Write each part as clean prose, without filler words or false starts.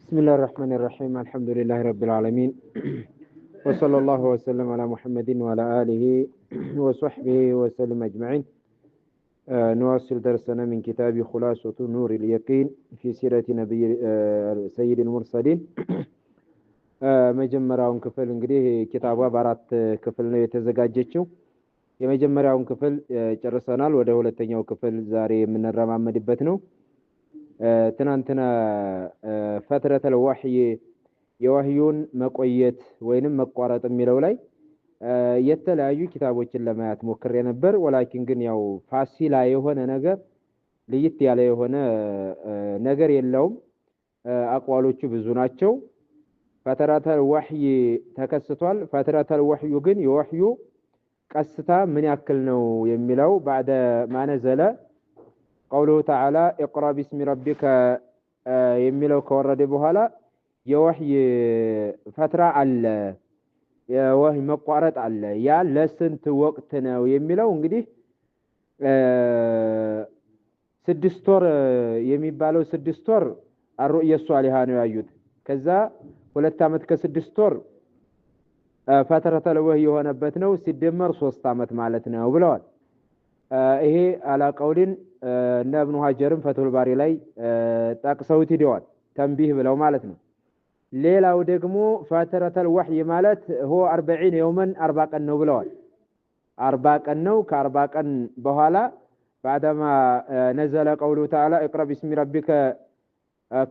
بسم الله الرحمن الرحيم الحمد لله رب العالمين وصلى الله وسلم على محمد وعلى آله وصحبه وسلم أجمعين. نواصل درسنا من كتاب خلاصة نور اليقين في سيرة نبي سيد المرسلين. መጀመሪያውን ክፍል እንግዲህ ኪታቧ በአራት ክፍል ነው የተዘጋጀችው። የመጀመሪያውን ክፍል ጨርሰናል። ወደ ሁለተኛው ክፍል ዛሬ የምንረማመድበት ነው። ትናንትና ፈትረተል ወህይ የወህዩን መቆየት ወይንም መቋረጥ የሚለው ላይ የተለያዩ ኪታቦችን ለማየት ሞክሬ ነበር። ወላኪን ግን ያው ፋሲላ የሆነ ነገር ለየት ያለ የሆነ ነገር የለውም። አቋሎቹ ብዙ ናቸው። ፈትረተል ወህይ ተከስቷል። ፈትረተል ወህዩ ግን የወህዩ ቀስታ ምን ያክል ነው የሚለው بعد ما نزل قوله تعالى اقرأ باسم ربك የሚለው ከወረደ በኋላ የወህይ ፈትራ አለ፣ የወህይ መቋረጥ አለ። ያ ለስንት ወቅት ነው የሚለው እንግዲህ 6 ወር የሚባለው 6 ወር الرؤيا الصالحة ነው ያዩት። ከዛ 2 ዓመት ከ6 ወር ፈትረተል ወህይ የሆነበት ነው፣ ሲደመር 3 ዓመት ማለት ነው ብለዋል። ይሄ አላቀውልን እና ኢብኑ ሀጀርም ፈትሁል ባሪ ላይ ጠቅሰውት ሄደዋል፣ ተንቢህ ብለው ማለት ነው። ሌላው ደግሞ ፈትረተል ወህይ ማለት هو 40 يوما 40 ቀን ነው ብለዋል። 40 ቀን ነው። ከ40 ቀን በኋላ بعدما نزل قوله تعالى اقرأ باسم ربك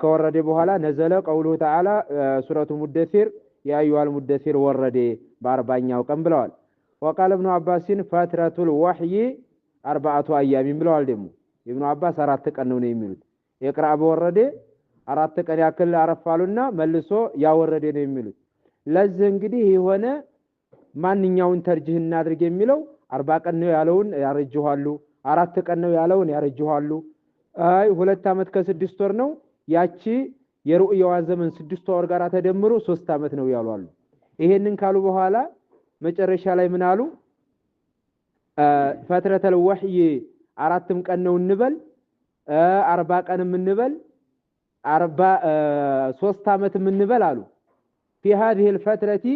ከወረደ በኋላ نزل قوله تعالى سورة المدثر يا أيها المدثر ወረደ በ40ኛው ቀን ብለዋል። وقال ابن عباس فترة الوحي 4 أيام ብለዋል። ደግሞ ኢብኑ አባስ 4 ቀን ነው የሚሉት። የቅራ በወረደ 4 ቀን ያክል አረፋሉና መልሶ ያወረደ ነው የሚሉት። ለዚህ እንግዲህ የሆነ ማንኛውን ተርጂህ እናድርግ የሚለው 40 ቀን ነው ያለውን ያረጅኋሉ፣ 4 ቀን ነው ያለውን ያረጅኋሉ። አይ 2 ዓመት ከ6 ወር ነው ያቺ የሩእያዋ ዘመን 6 ወር ጋር ተደምሮ 3 ዓመት ነው ያሏሉ። ይሄንን ካሉ በኋላ መጨረሻ ላይ ምን አሉ? ፈትረተል ወህይ 4 ቀን ነው እንበል፣ 40 ቀንም እንበል፣ 3 ዓመትም እንበል አሉ። في هذه الفترة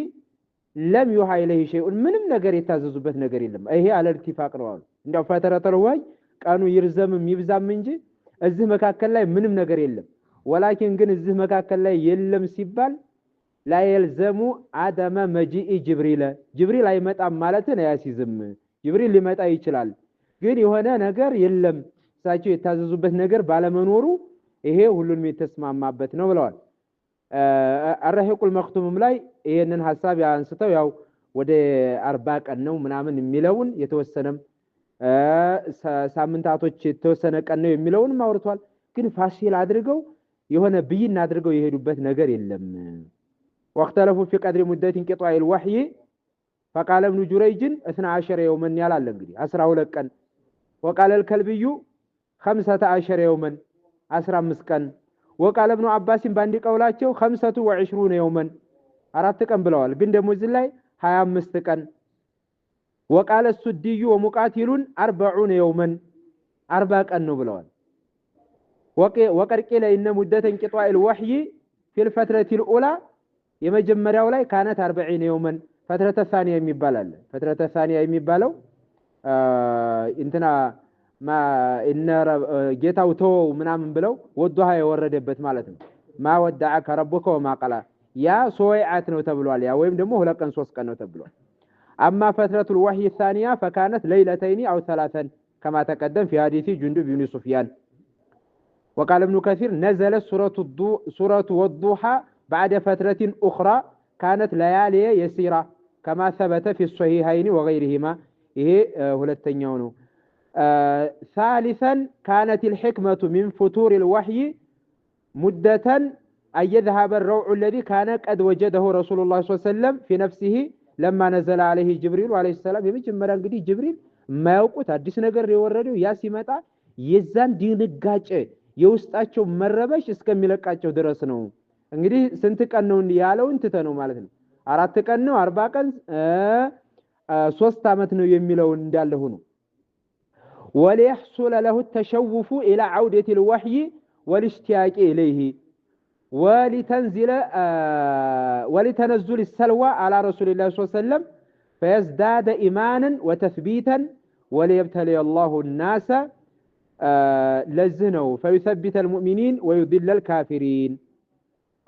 لم يوحى إليه شيء ምንም ነገር የታዘዙበት ነገር የለም። ይሄ አለ ኢትፋቅ ነው አሉ። እንደው ፈትረተል ወህይ ቀኑ ይርዘምም ይብዛም እንጂ እዚህ መካከል ላይ ምንም ነገር የለም። ወላኪን ግን እዚህ መካከል ላይ የለም ሲባል لا يلزم عدم مجيء ጅብሪል አይመጣም ማለት ነው ያሲዝም። ጅብሪል ሊመጣ ይችላል፣ ግን የሆነ ነገር የለም እሳቸው የታዘዙበት ነገር ባለመኖሩ ይሄ ሁሉንም የተስማማበት ነው ብለዋል። አርሂቁል መክቱምም ላይ ይሄንን ሐሳብ ያንስተው ያው ወደ 40 ቀን ነው ምናምን የሚለውን የተወሰነም ሳምንታቶች የተወሰነ ቀን ነው የሚለውን ማውርቷል። ግን ፋሲል አድርገው የሆነ ብይን አድርገው የሄዱበት ነገር የለም። واختلفوا في قدر مدة انقطاع الوحي فقال ابن جريج 12 يوما ያላል እንግዲህ 12 ቀን። وقال الكلبي 15 يوما 15 ቀን። وقال ابن عباس ባንዲ ቀውላቸው 25 يوما 4 ቀን ብለዋል። ግን ደግሞ እዚህ ላይ 25 ቀን። وقال السدي ومقاتل 40 يوما 40 ቀን ነው ብለዋል። وقد قيل ان مدة انقطاع الوحي في الفترة الأولى የመጀመሪያው ላይ ካነት 40 يوما ፈትረተ ثانية የሚባል አለ። ፈትረተ ثانية የሚባለው እንትና እነ ጌታው ተወው ምናምን ብለው ወዱሃ የወረደበት ማለት ነው። ማ ወደዐከ ረቡከ ወማ ቀላ ያ ሶይዓት ነው ተብሏል። ያ ወይም ደግሞ 2 ቀን 3 ቀን ነው ተብሏል። አማ ፈትረቱል ወህይ الثانية فكانت ليلتين أو 3 كما تقدم في حديث جندب بن سفيان. وقال ابن كثير نزلت سورة والضحى بعد فترة أخرى كانت ليالي يسيرة كما ثبت في الصحيحين وغيرهما. إيه ሁለተኛው ነው። ثالثا كانت الحكمة من فتور الوحي مدة أن يذهب الروع الذي كان قد وجده رسول الله صلى الله عليه وسلم في نفسه لما نزل عليه جبريل عليه السلام. የመጀመሪያ እንግዲህ ጅብሪል የማያውቁት አዲስ ነገር የወረደው ያ ሲመጣ የዛን ድንጋጤ የውስጣቸው መረበሽ እስከሚለቃቸው ድረስ ነው። እንግዲህ ስንት ቀን ነው ያለውን ትተነው ማለት ነው። 4 ቀን ነው 40 ቀን 3 ዓመት ነው የሚለው እንዳለ ሆኖ وليحصل له التشوف الى عودة الوحي والاشتياق اليه ولتنزل السلوى على رسول الله صلى الله عليه وسلم فيزداد إيمانا وتثبيتا وليبتلي الله الناس لزنوا فيثبت المؤمنين ويذل الكافرين.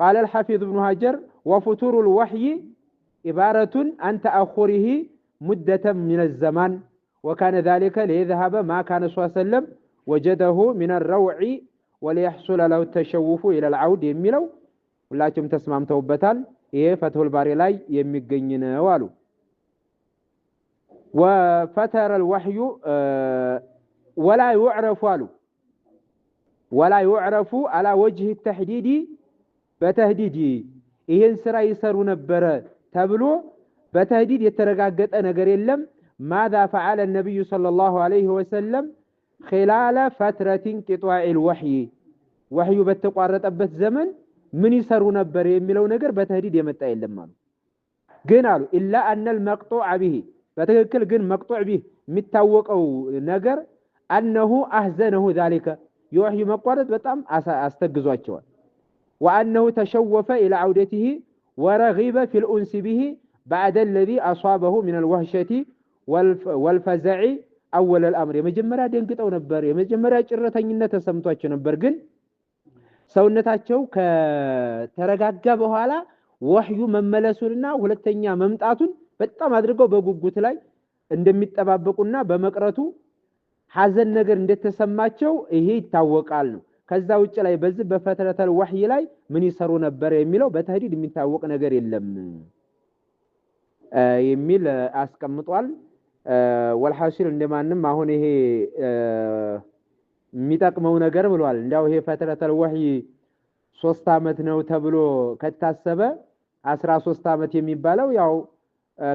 قال الحافظ ابن حجر وفتور الوحي عبارة عن تأخره مدة من الزمان وكان ذلك ليذهب ما كان صلى الله عليه وسلم وجده من الروع وليحصل له التشوف إلى العود يميلو ሁላችሁም ተስማምተውበታል። ይሄ ፈትሁል ባሪ ላይ የሚገኝ ነው አሉ። وفتر الوحي ولا يعرف አሉ ولا يعرف على وجه التحديد በተህዲድ ይሄን ስራ ይሰሩ ነበር ተብሎ በተህዲድ የተረጋገጠ ነገር የለም። ماذا فعل النبي صلى الله عليه وسلم خلال فترة انقطاع الوحي وحي በተቋረጠበት ዘመን ምን ይሰሩ ነበር የሚለው ነገር በተህዲድ የመጣ የለም አሉ። ግን አሉ ኢላ ان المقطوع به በትክክል ግን መቅጡዕ ቢህ የሚታወቀው ነገር أنه أحزنه ذلك የወህዩ መቋረጥ በጣም አስተግዟቸዋል። وأنه تشوف إلى عودته ورغب في الأنس به بعد الذي أصابه من الوحشة والفزع أول الأمر የመጀመሪያ ደንግጠው ነበር። የመጀመሪያ ጭረተኝነት ተሰምቷቸው ነበር። ግን ሰውነታቸው ከተረጋጋ በኋላ ወህዩ መመለሱንና ሁለተኛ መምጣቱን በጣም አድርገው በጉጉት ላይ እንደሚጠባበቁና በመቅረቱ ሐዘን ነገር እንደተሰማቸው ይሄ ይታወቃል ነው። ከዛ ውጭ ላይ በዚህ በፈትረተል ወህይ ላይ ምን ይሰሩ ነበር የሚለው በተህዲድ የሚታወቅ ነገር የለም የሚል አስቀምጧል። ወልሐሲል እንደማንም አሁን ይሄ የሚጠቅመው ነገር ብሏል። እንዳው ይሄ ፈትረተል ወህይ 3 አመት ነው ተብሎ ከታሰበ 13 አመት የሚባለው ያው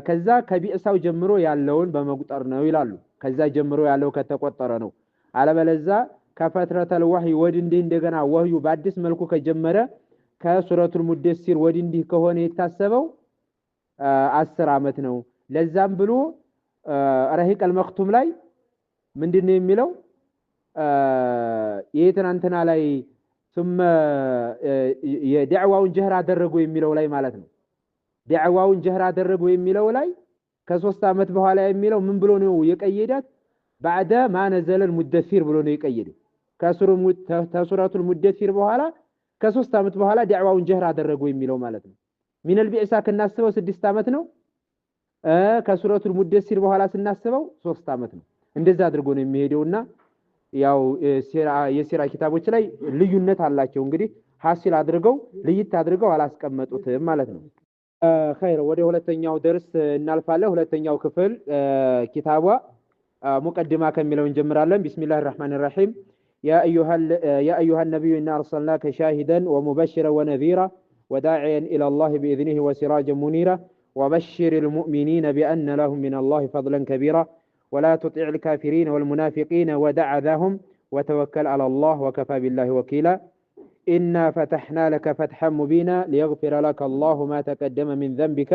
ከዛ ከቢዕሳው ጀምሮ ያለውን በመቁጠር ነው ይላሉ። ከዛ ጀምሮ ያለው ከተቆጠረ ነው። አለበለዛ ከፈትረተል ወህይ ወዲህ እንደገና ወህዩ በአዲስ መልኩ ከጀመረ ከሱረቱል ሙደሲር ወዲህ ከሆነ የታሰበው 10 አመት ነው። ለዛም ብሎ ረሂቀል መክቱም ላይ ምንድነው የሚለው የትናንትና ላይ ثم የዳዕዋውን ጀህር አደረጉ የሚለው ላይ ማለት ነው። ዳዕዋውን ጀህር አደረጉ የሚለው ላይ ከ3 አመት በኋላ የሚለው ምን ብሎ ነው የቀየዳት? بعد ما نزل المدثر ብሎ ነው የቀየደው። ከሱረቱል ሙደሲር በኋላ ከ3 አመት በኋላ ዳዕዋውን ጀህር አደረጉ የሚለው ማለት ነው። ሚነል ቢዕሳ ከናስበው 6 አመት ነው። ከሱረቱል ሙደሲር በኋላ ስናስበው 3 አመት ነው። እንደዛ አድርጎ ነው የሚሄደውና ያው የሲራ ኪታቦች ላይ ልዩነት አላቸው። እንግዲህ ሐሲል አድርገው ልይት አድርገው አላስቀመጡትም ማለት ነው። خير ወደ ሁለተኛው ደርስ እናልፋለን። ሁለተኛው ክፍል ኪታቧ ሙቀድማ ከሚለው እንጀምራለን። ቢስሚላሂር ረህማኒር ረሂም يا أيها النبي إنا أرسلناك شاهدا ومبشرا ونذيرا وداعيا إلى الله بإذنه وسراجا منيرا وبشر المؤمنين بأن لهم من الله فضلا كبيرا ولا تطع الكافرين والمنافقين ودع ذاهم وتوكل على الله وكفى بالله وكيلا إنا فتحنا لك فتحا مبينا ليغفر لك الله ما تقدم من ذنبك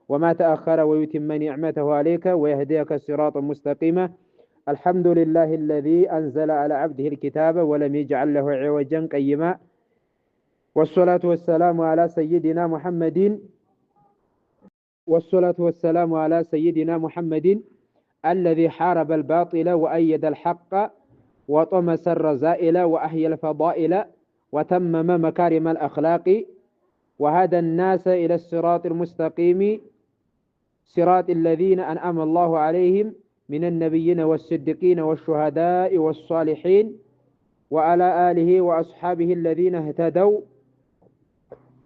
وما تأخر ويتم نعمته عليك ويهديك صراطا مستقيما الحمد لله الذي أنزل على عبده الكتاب ولم يجعل له عوجا قيما والصلاة والسلام على سيدنا محمد الذي حارب الباطل وأيد الحق وطمس الرذائل وأحيا الفضائل وتمم مكارم الأخلاق وهدى الناس إلى الصراط المستقيم صراط الذين أنعم الله عليهم من النبيين والصديقين والشهداء والصالحين وعلى آله وأصحابه الذين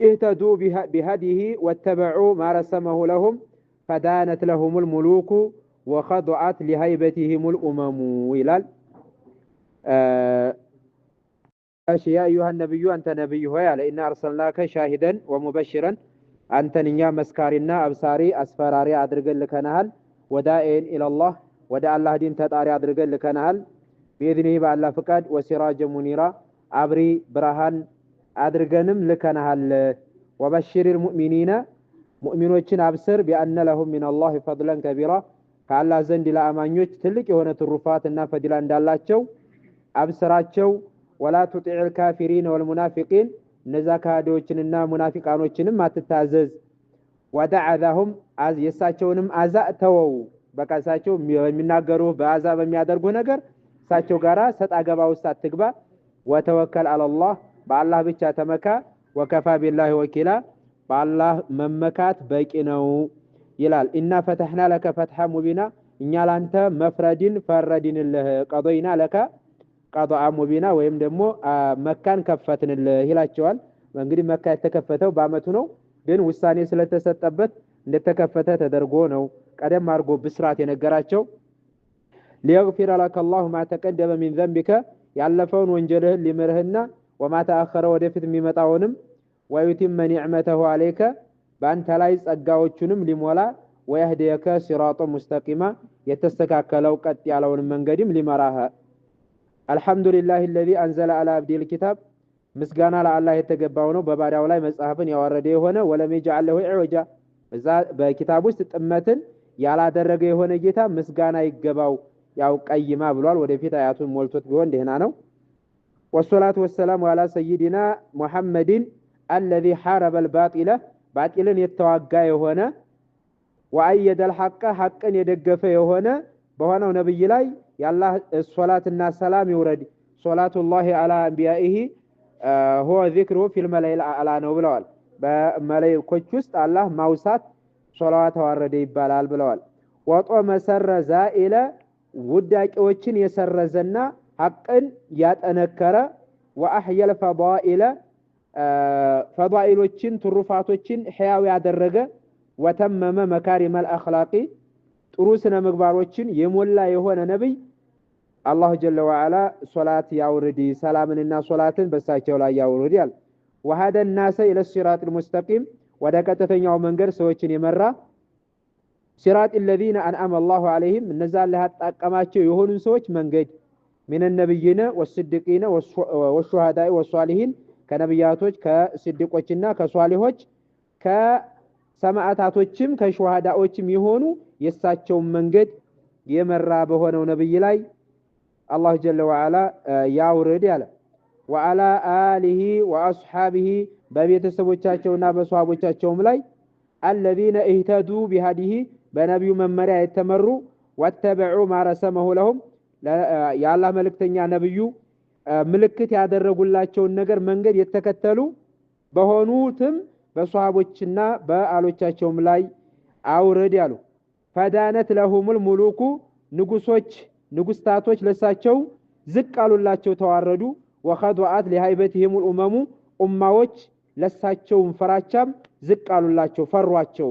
اهتدوا بهديه واتبعوا ما رسمه لهم فدانت لهم الملوك وخضعت لهيبتهم الأمم ويلال يا أيها النبي أنت نبي هيا إنا أرسلناك شاهدا ومبشرا أنت نيا مسكارنا أبصاري أسفراري أدرجل لك نهل ودائن إلى الله ودع الله دين تطاري أدرجل لك نهل بإذنه بالله فقد وسراج منيرا أبري برهان أدرجنم لك نهل وبشر المؤمنين مؤمنوችን أبصر بأن لهم من الله فضلا كبيرا ከአላህ ዘንድ ለአማኞች ትልቅ የሆነ ትሩፋትና ፈዲላ እንዳላቸው አብስራቸው። ولا تطع الكافرين والمنافقين እነዛ ካህዲዎችንና ሙናፊቃኖችንም አትታዘዝ ወደዓዛሁም የሳቸውንም አዛ ተወው በቃ እሳቸው የሚናገሩ በአዛ በሚያደርጉ ነገር እሳቸው ጋራ ሰጣ ገባ ውስጥ አትግባ ወተወከል አላህ በአላህ ብቻ ተመካ ወከፋ ቢላሂ ወኪላ በአላህ መመካት በቂ ነው ይላል ኢና ፈተህና ለከ ፈትሐ ሙቢና እኛ ላንተ መፍረድን ፈረድንልህ ቀضይና ለከ ቀضአ ሙቢና ወይም ደግሞ መካን ከፈትንልህ ይላቸዋል እንግዲህ መካ የተከፈተው በአመቱ ነው ግን ውሳኔ ስለተሰጠበት እንደተከፈተ ተደርጎ ነው ቀደም አርጎ ብስራት የነገራቸው ليغفر لك الله ما تقدم من ذنبك ያለፈውን ወንጀልህን ሊምርህና وما تأخر ወደፊት የሚመጣውንም ويتم نعمته عليك በአንተ ላይ ጸጋዎቹንም ሊሞላ ويهديك صراطا مستقيما የተስተካከለው ቀጥ ያለውን መንገድም ሊመራህ الحمد لله الذي انزل على عبده الكتاب ምስጋና ለአላህ የተገባው ነው በባሪያው ላይ መጽሐፍን ያወረደ የሆነ ወለም ይجعل له عوجا እዛ በኪታብ ውስጥ ጥመትን ያላደረገ የሆነ ጌታ ምስጋና ይገባው ያው ቀይማ ብሏል ወደፊት አያቱን ሞልቶት ቢሆን ደህና ነው والصلاه والسلام على سيدنا محمد الذي حارب الباطل باطልን የተዋጋ የሆነ وأيد الحق حقን የደገፈ የሆነ በሆነው ነብይ ላይ ያላህ ሶላትና ሰላም ይውረድ صلاه الله على انبيائه هو ذكره في الملائكه الاعلى ነው ብለዋል በመላእክቶች ውስጥ አላህ ማውሳት ሶላዋት ወረደ ይባላል ብለዋል ወጦ መሰረዛ ኢለ ውዳቂዎችን የሰረዘና ሐቅን ያጠነከረ وأحيى الفضائل ፈዳኢሎችን ትሩፋቶችን ሕያው ያደረገ وتمم مكارم الاخلاق ጥሩ ስነ ምግባሮችን የሞላ የሆነ ነብይ አላህ ጀለ ወዐላ ሶላት ያውርዲ ሰላምንና ሶላትን በሳቸው ላይ ያውርዲ ያል وهذا الناس الى الصراط المستقيم ወደ ቀጥተኛው መንገድ ሰዎችን የመራ صراط الذين انعم الله عليهم እነዛ አላህ ያጣቀማቸው የሆኑ ሰዎች መንገድ من النبيين والصديقين والشهداء والصالحين ከነብያቶች ከስዲቆችና ከሷሊሆች ከሰማዕታቶችም ከሹሃዳዎችም የሆኑ የሳቸው መንገድ የመራ በሆነው ነብይ ላይ አላህ ጀለ ወዐላ ያውርድ ያለ وعلى آله وأصحابه በቤተሰቦቻቸውና በሷሃቦቻቸውም ላይ الذين اهتدوا بهديه በነብዩ መመሪያ የተመሩ واتبعوا ما رسمه لهم ያላህ መልእክተኛ ነብዩ ምልክት ያደረጉላቸውን ነገር መንገድ የተከተሉ በሆኑትም በሷሃቦችና በአሎቻቸውም ላይ አውርድ ያሉ ፈዳነት ለሁሙል ሙሉኩ ንጉስታቶች ለሳቸው ዝቅ አሉላቸው ተዋረዱ وخضعت لهيبتهم الامم ኡማዎች ለሳቸው ፍራቻም ዝቅ አሉላቸው ፈሯቸው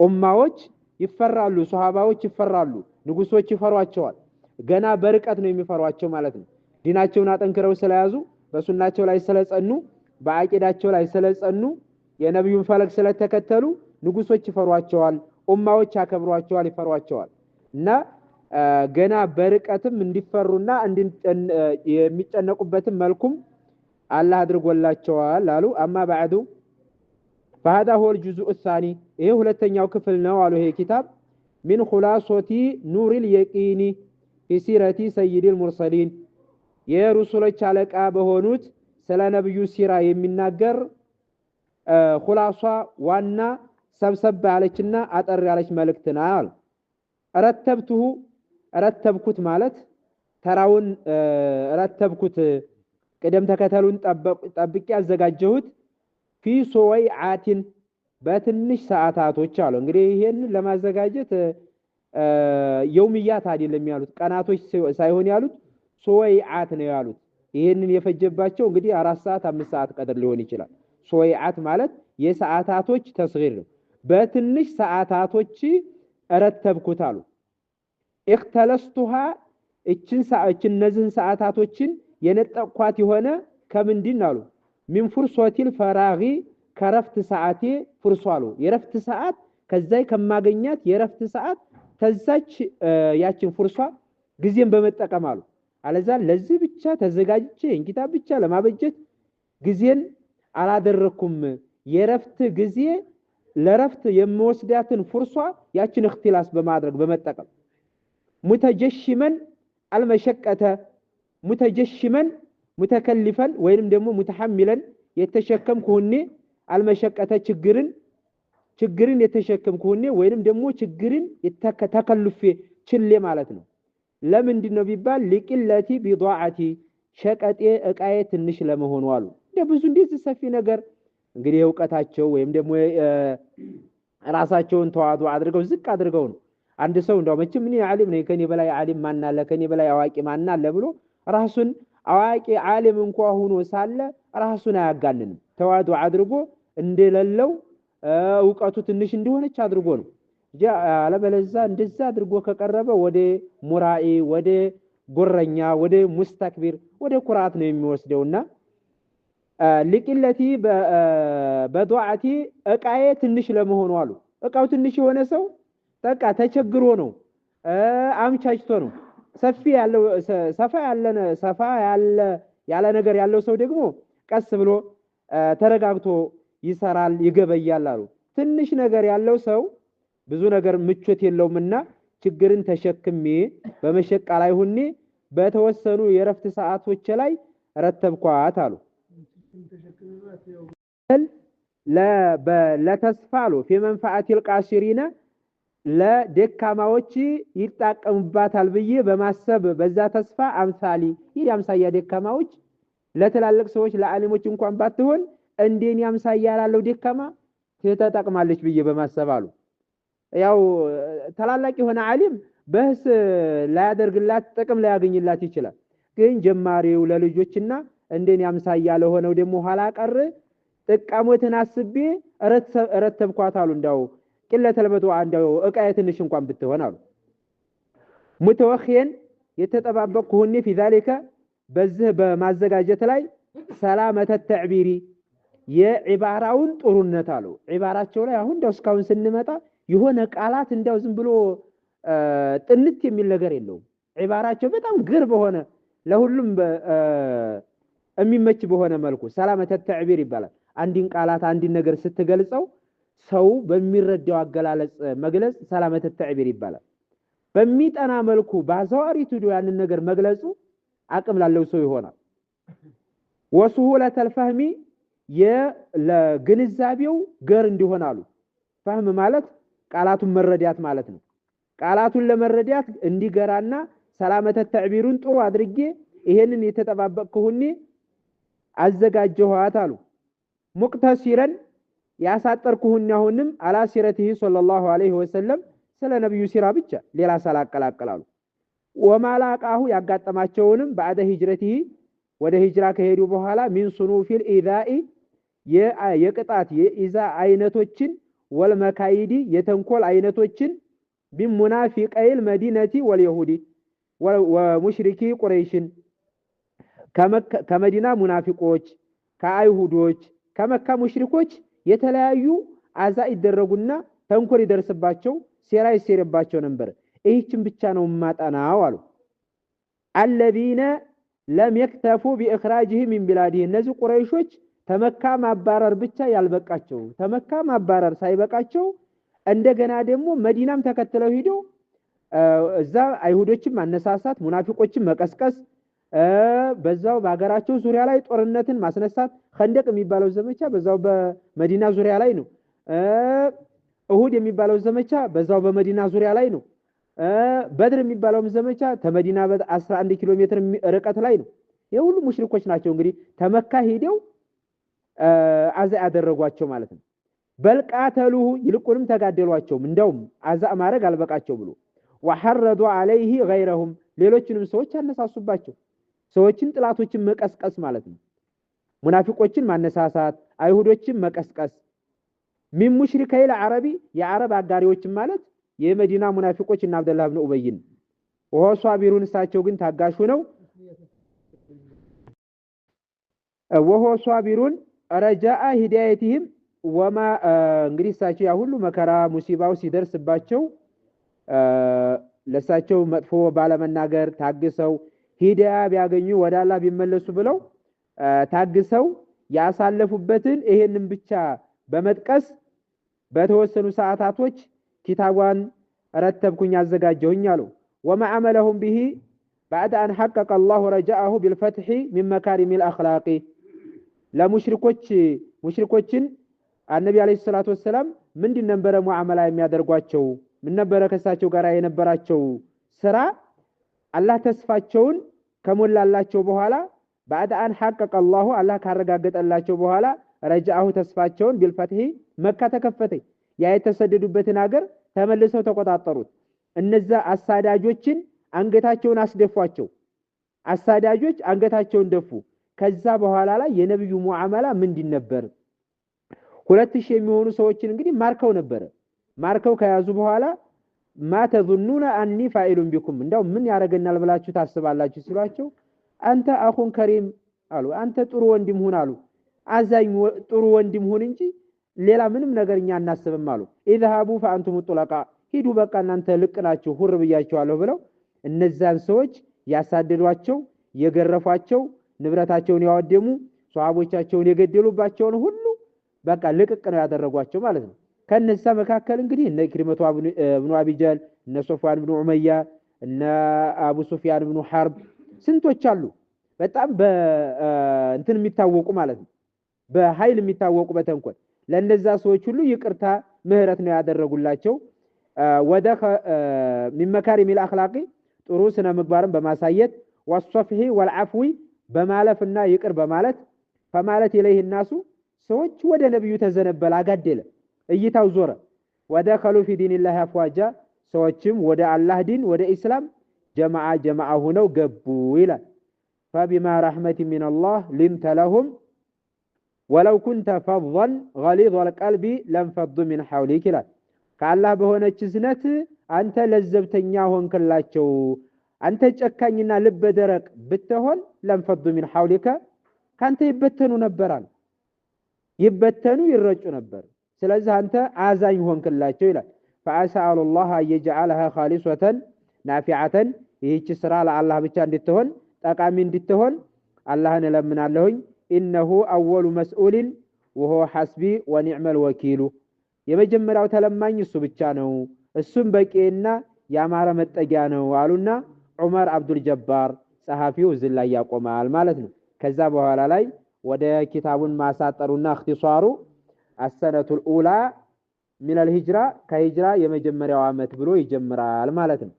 ኡማዎች ይፈራሉ ሷሃባዎች ይፈራሉ ንጉሶች ይፈሯቸዋል ገና በርቀት ነው የሚፈሯቸው ማለት ነው ዲናቸውን አጠንክረው ስለያዙ በሱናቸው ላይ ስለጸኑ በአቂዳቸው ላይ ስለጸኑ የነብዩን ፈለግ ስለተከተሉ ንጉሶች ይፈሯቸዋል ኡማዎች ያከብሯቸዋል ይፈሯቸዋል እና ገና በርቀትም እንዲፈሩና የሚጨነቁበትም መልኩም አላህ አድርጎላቸዋል አሉ አማ بعد فهذا هو الجزء الثاني ይሄ ሁለተኛው ክፍል ነው አሉ ይሄ ኪታብ من خلاصة نور اليقين في سيرة سيد المرسلين የሩሱሎች አለቃ በሆኑት ስለ ነብዩ ሲራ የሚናገር خلاصة ዋና ሰብሰብ ያለችና አጠር ያለች መልእክት ናል ረተብኩት ማለት ተራውን ረተብኩት ቀደም ተከተሉን ጠብቄ ያዘጋጀሁት في سويعات በትንሽ ሰዓታቶች አሉ እንግዲህ ይሄን ለማዘጋጀት የውምያት አይደለም ያሉት ቀናቶች ሳይሆን ያሉት ሱወይዓት ነው ያሉት ይሄንን የፈጀባቸው እንግዲህ 4 ሰዓት 5 ሰዓት ቀድር ሊሆን ይችላል ሱወይዓት ማለት የሰዓታቶች ተስጊር ነው በትንሽ ሰዓታቶች ረተብኩት አሉ اختلستها እነዚህን ሰዓታቶችን የነጠቅኳት የሆነ ከምንድን አሉ من فرصة الفراغ ከረፍት ሰዓቴ ፍርሷሉ የረፍት ሰዓት ከዛይ ከማገኛት የረፍት ሰዓት ተዛች ያችን ፍርሷ ጊዜን በመጠቀም አሉ አለዛ ለዚህ ብቻ ተዘጋጅቼ እንኪታብ ብቻ ለማበጀት ጊዜን አላደረኩም የረፍት ጊዜ ለረፍት የምወስዳትን ፍርሷ ያችን اختلاس በማድረግ በመጠቀም متجشما المشقة متجشما متكلفا ወይንም ደግሞ متحملا የተሸከምኩኝ አልመሸቀተ ችግርን የተሸከምኩኝ ወይንም ደግሞ ችግርን ተከልፌ ችሌ ማለት ነው። ለምንድነው ቢባል لقلة بضاعتي ሸቀጤ እቃዬ ትንሽ ለመሆኑ አሉ። ብዙ እንደዚህ ሰፊ ነገር እንግዲህ ዕውቀታቸው ወይም ደግሞ ራሳቸውን ተዋዱ አድርገው ዝቅ አድርገው ነው። አንድ ሰው እንደው መቼም እኔ ዓሊም ነኝ ከኔ በላይ ዓሊም ማን አለ ከኔ በላይ አዋቂ ማን አለ ብሎ ራሱን አዋቂ ዓሊም እንኳን ሆኖ ሳለ ራሱን አያጋንንም። ተዋዱ አድርጎ እንደሌለው ዕውቀቱ ትንሽ እንደሆነች አድርጎ ነው። አለበለዛ እንደዛ አድርጎ ከቀረበ ወደ ሙራኢ ወደ ጉረኛ ወደ ሙስተክቢር ወደ ኩራት ነው የሚወስደውና لقلتي بضاعتي እቃዬ ትንሽ ለመሆኑ አሉ። እቃው ትንሽ የሆነ ሰው በቃ ተቸግሮ ነው አምቻችቶ ነው። ሰፋ ያለ ነገር ያለው ሰው ደግሞ ቀስ ብሎ ተረጋግቶ ይሰራል ይገበያል አሉ። ትንሽ ነገር ያለው ሰው ብዙ ነገር ምቾት የለውምና ችግርን ተሸክሜ በመሸቃ ላይ ሆኜ በተወሰኑ የረፍት ሰዓቶች ላይ ረተብኳት አሉ። ለተስፋሉ في منفعه القاصرين ለደካማዎች ይጣቀሙባታል ብዬ በማሰብ በዛ ተስፋ አምሳሊ አምሳያ ደካማዎች ለተላልቅ ሰዎች ለዓሊሞች እንኳን ባትሆን እንደኔ አምሳያ ያለው ደካማ ተጠቅማለች ብዬ በማሰብ አሉ። ያው ተላላቅ የሆነ ዓሊም በህስ ላይ ያደርግላት ጥቅም ላይ ያገኝላት ይችላል። ግን ጀማሪው ለልጆችና እንደኔ አምሳያ ለሆነው ደግሞ ኋላ ቀር ጥቃሞትን አስቤ ረተብኳት አሉ። እንዳው ቅለተ ለበቱ አንዳው እቃዬ ትንሽ እንኳን ብትሆን አሉ። ሙተወኺን የተጠባበቅኩኝ في ذلك በዚህ በማዘጋጀት ላይ ሰላመተ ተዕቢሪ የዒባራውን ጥሩነት አሉ። ዒባራቸው ላይ አሁን እንደው እስካሁን ስንመጣ የሆነ ቃላት እንደው ዝም ብሎ ጥንት የሚል ነገር የለውም። ዒባራቸው በጣም ግር በሆነ ለሁሉም የሚመች በሆነ መልኩ ሰላመተ ተዕቢር ይባላል። አንድን ቃላት አንድን ነገር ስትገልጸው ሰው በሚረዳው አገላለጽ መግለጽ ሰላመተ ተዕቢር ይባላል። በሚጠና መልኩ ባዛዋሪቱ ያንን ነገር መግለጹ አቅም ላለው ሰው ይሆናል። ወሱሁለተል ፈህሚ ለግንዛቤው ገር እንዲሆናሉ። ፈህም ማለት ቃላቱን መረዳት ማለት ነው። ቃላቱን ለመረዳት እንዲገራና ሰላመተ ተዕቢሩን ጥሩ አድርጌ ይሄንን የተጠባበቅኩኝ አዘጋጀኋት አሉ። ሙቅተሲረን ያሳጠርኩኝ አሁንም አላ ሲረቲሂ ሰለላሁ ዐለይሂ ወሰለም ስለ ነብዩ ሲራ ብቻ ሌላ ሳላቀላቀላሉ ወማላቃሁ ያጋጠማቸውንም بعد ሂጅረቲሂ ወደ ሂጅራ ከሄዱ በኋላ ሚን ሱኑፊል ኢዛኢ የቅጣት የኢዛ አይነቶችን ወልመካይዲ የተንኮል አይነቶችን ቢሙናፊቀይል መዲነቲ ወልይሁዲ ወሙሽሪኪ ቁረይሽን ከመዲና ሙናፊቆች ከአይሁዶች ከመካ ሙሽሪኮች የተለያዩ አዛ ይደረጉና ተንኮል ይደርስባቸው ሴራ ይሰረባቸው ነበር። ይህችን ብቻ ነው ማጣናው አሉ። الذين لم يكتفوا باخراجهم من بلادهم እነዚህ ቁረይሾች ተመካ ማባረር ብቻ ያልበቃቸው ተመካ ማባረር ሳይበቃቸው እንደገና ደግሞ መዲናም ተከትለው ሄደው እዛ አይሁዶችን ማነሳሳት ሙናፊቆችን መቀስቀስ በዛው በአገራቸው ዙሪያ ላይ ጦርነትን ማስነሳት ኸንደቅ የሚባለው ዘመቻ በዛው በመዲና ዙሪያ ላይ ነው። እሁድ የሚባለው ዘመቻ በዛው በመዲና ዙሪያ ላይ ነው። በድር የሚባለው ዘመቻ ተመዲና በ11 ኪሎ ሜትር ርቀት ላይ ነው። የሁሉ ሙሽሪኮች ናቸው እንግዲህ ተመካ ሄደው አዛ ያደረጓቸው ማለት ነው። በልቃተሉሁ ይልቁንም ተጋደሏቸው። እንደውም አዛ ማረግ አልበቃቸው ብሎ وحرضوا عليه غيرهم ሌሎችንም ሰዎች አነሳሱባቸው። ሰዎችን ጥላቶችን መቀስቀስ ማለት ነው። ሙናፊቆችን ማነሳሳት አይሁዶችን መቀስቀስ ሚን ሙሽሪከይል አረቢ የአረብ አጋሪዎችን ማለት የመዲና ሙናፊቆች እና አብደላህ ኢብኑ ኡበይን ወሷቢሩን እሳቸው ግን ታጋሹ ነው። ወሷቢሩን ረጃአ ሂዳየቲሂም ወማ እንግዲህ እሳቸው ያ ሁሉ መከራ ሙሲባው ሲደርስባቸው ለሳቸው መጥፎ ባለመናገር ታግሰው ሂዳያ ቢያገኙ ወደ አላህ ቢመለሱ ብለው ታግሰው ያሳለፉበትን ይሄንን ብቻ በመጥቀስ በተወሰኑ ሰዓታቶች ኪታቧን ረተብኩኝ አዘጋጀሁኝ አሉ። وما عملهم به بعد أن حقق الله رجاءه بالفتح من مكارم الأخلاق ሙሽሪኮችን النبي عليه الصلاة والسلام ምንድን ነበረ ሙዓመላ የሚያደርጓቸው ምን ነበረ ከሳቸው ጋር የነበራቸው ስራ አላህ ተስፋቸውን ከሞላላቸው በኋላ بعد ان حقق الله አላህ ካረጋገጠላቸው በኋላ ረጃሁ ተስፋቸውን ቢልፈትህ መካ ተከፈተ ያ የተሰደዱበትን ሀገር ተመልሰው ተቆጣጠሩት እነዛ አሳዳጆችን አንገታቸውን አስደፏቸው አሳዳጆች አንገታቸውን ደፉ ከዛ በኋላ ላይ የነብዩ ሙዓመላ ምንድን ነበር 2000 የሚሆኑ ሰዎችን እንግዲህ ማርከው ከያዙ በኋላ ما تظنون اني فاعل بكم እንደው ምን ያረጋናል ብላችሁ ታስባላችሁ ሲሏቸው አንተ አኹን ከሪም አሉ አንተ ጥሩ ወንድም ሁን አሉ አዛኝ ጥሩ ወንድም ሁን እንጂ ሌላ ምንም ነገርኛ እናስብም አሉ اذهبوا فانتم الطلقاء ሂዱ በቃ እናንተ ልቅናችሁ ሁር ብያችኋለሁ ብለው እነዛን ሰዎች ያሳደዷቸው የገረፏቸው ንብረታቸውን ያወደሙ ሷሃቦቻቸውን የገደሉባቸውን ሁሉ በቃ ልቅቅ ነው ያደረጓቸው ማለት ነው ከነዛ መካከል እንግዲህ እነ ኢክሪመቱ ኢብኑ አቢጃል እነ ሶፍዋን ኢብኑ ኡመያ እነ አቡ ሱፊያን ኢብኑ ሐርብ ስንቶች አሉ በጣም እንትን የሚታወቁ ማለት ነው በኃይል የሚታወቁ በተንኮል ለነዛ ሰዎች ሁሉ ይቅርታ ምህረት ነው ያደረጉላቸው ወደኸ من مكارم الاخلاق ጥሩ ስነ ምግባርን በማሳየት والصفح والعفو በማለፍና ይቅር በማለት فمالت اليه الناس ሰዎች ወደ ነብዩ ተዘነበለ አጋደለ እይታው ዞረ ወደخلوا في دين الله افواجا ሰዎችም ወደ አላህ ዲን ወደ እስላም ጀማዓ ሆነው ገቡ ይላል فبما رحمة من الله لنت لهم ولو كنت فظا غليظ القلب لانفضوا من حولك ይላል ከአላህ በሆነች ዝነት አንተ ለዘብተኛ ሆንከላቸው አንተ ጨካኝና ልበ ደረቅ ብትሆን لانفضوا من حولك ካንተ ይበተኑ ነበራል ይበተኑ ይረጩ ነበር ስለዚህ አንተ አዛኝ ሆንከላቸው ይላል فأسأل الله أن يجعلها خالصة نافعة ይህች ስራ ለአላህ ብቻ እንድትሆን ጠቃሚ እንድትሆን አላህን ለምናለሁኝ إنه أول مسؤول وهو حسبي ونعم الوكيل የመጀመሪያው ተለማኝ እሱ ብቻ ነው እሱም በቂና ያማረ መጠጊያ ነው አሉና ዑመር አብዱል ጀባር ጸሐፊው ዝላ ያቆማል ማለት ነው ከዛ በኋላ ላይ ወደ ኪታቡን ማሳጠሩና اختصارu السنة الأولى من الهجرة ከሂጅራ የመጀመሪያው አመት ብሎ ይጀምራል ማለት ነው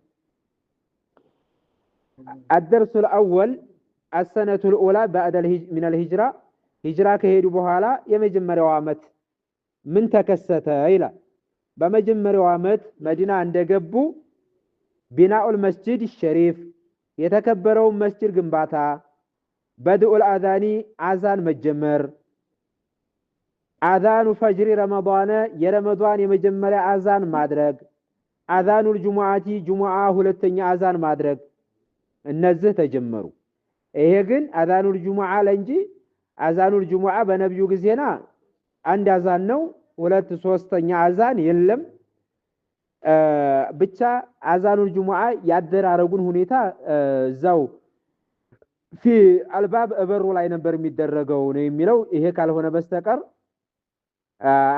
الدرس الأول السنة الأولى بعد من الهجرة هجرة ከሄዱ በኋላ የመጀመሪያው አመት ምን ተከሰተ ይላል በመጀመሪያው አመት መዲና እንደገቡ ቢናኡል መስጂድ ሸሪፍ የተከበረው መስጂድ ግንባታ በድኡል አዛኒ አዛን መጀመር አዛኑ ፈጅሪ ረመዳን የረመዳን የመጀመሪያ አዛን ማድረግ አዛኑል ጁሙዓቲ ጁሙዓ ሁለተኛ አዛን ማድረግ እነዚህ ተጀመሩ ይሄ ግን አዛኑል ጁሙዓ ለንጂ አዛኑል ጁሙዓ በነብዩ ጊዜና አንድ አዛን ነው ሁለት ሶስተኛ አዛን የለም ብቻ አዛኑል ጁሙዓ ያደራረጉን ሁኔታ እዛው في الباب እበሩ ላይ ነበር የሚደረገው ነው የሚለው ይሄ ካልሆነ በስተቀር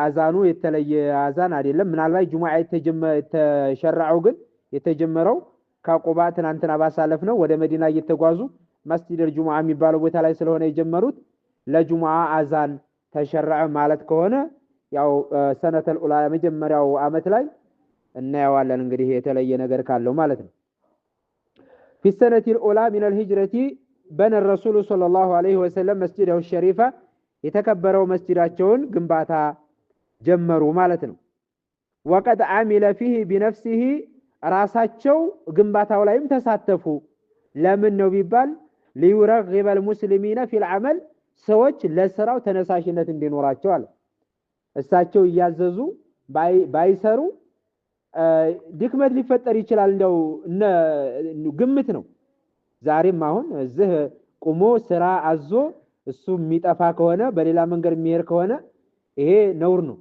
አዛኑ የተለየ አዛን አይደለም ምናልባት ጁሙዓ የተሸራው ግን የተጀመረው ከቁባ ትናንትና ባሳለፍ ነው ወደ መዲና እየተጓዙ መስጂድ ጁሙዓ የሚባለው ቦታ ላይ ስለሆነ የጀመሩት ለጁሙዓ አዛን ተሸራዕ ማለት ከሆነ ያው ሰነተል ኡላ መጀመሪያው አመት ላይ እናያዋለን እንግዲህ የተለየ ነገር ካለው ማለት ነው في السنة الأولى من الهجرة بنى الرسول صلى الله عليه وسلم مسجده الشريف የተከበረው መስጂዳቸውን ግንባታ ጀመሩ ማለት ነው وقد عمل فيه بنفسه ራሳቸው ግንባታው ላይም ተሳተፉ ለምን ነው ቢባል ليرغب المسلمين في العمل ሰዎች ለስራው ተነሳሽነት እንዲኖራቸው አለ እሳቸው ያዘዙ ባይሰሩ ድክመት ሊፈጠር ይችላል እንደው ግምት ነው ዛሬም አሁን እዚህ ቆሞ ስራ አዞ እሱ የሚጠፋ ከሆነ በሌላ መንገድ የሚሄድ ከሆነ ይሄ ነውር ነው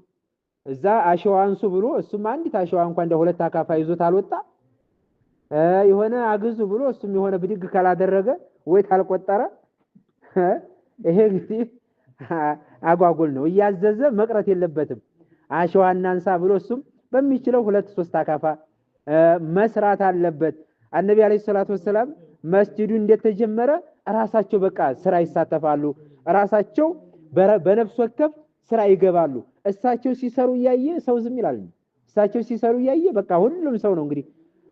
እዛ አሸዋንሱ ብሎ እሱም አንዲት አሸዋ እንኳን እንደ ሁለት አካፋ ይዞት አልወጣ የሆነ አግዙ ብሎ እሱም የሆነ ብድግ ካላደረገ ወይ ታልቆጠረ ይሄ እንግዲህ አጓጉል ነው ያዘዘ መቅረት የለበትም አሸዋና አንሳ ብሎ እሱም በሚችለው ሁለት ሶስት አካፋ መስራት አለበት አንነቢ አለይሂ ሰላቱ ወሰለም መስጂዱ እንደተጀመረ ራሳቸው በቃ ስራ ይሳተፋሉ ራሳቸው በነፍስ ወከፍ ስራ ይገባሉ። እሳቸው ሲሰሩ ያየ ሰው ዝም ይላል። እሳቸው ሲሰሩ ያየ በቃ ሁሉም ሰው ነው እንግዲህ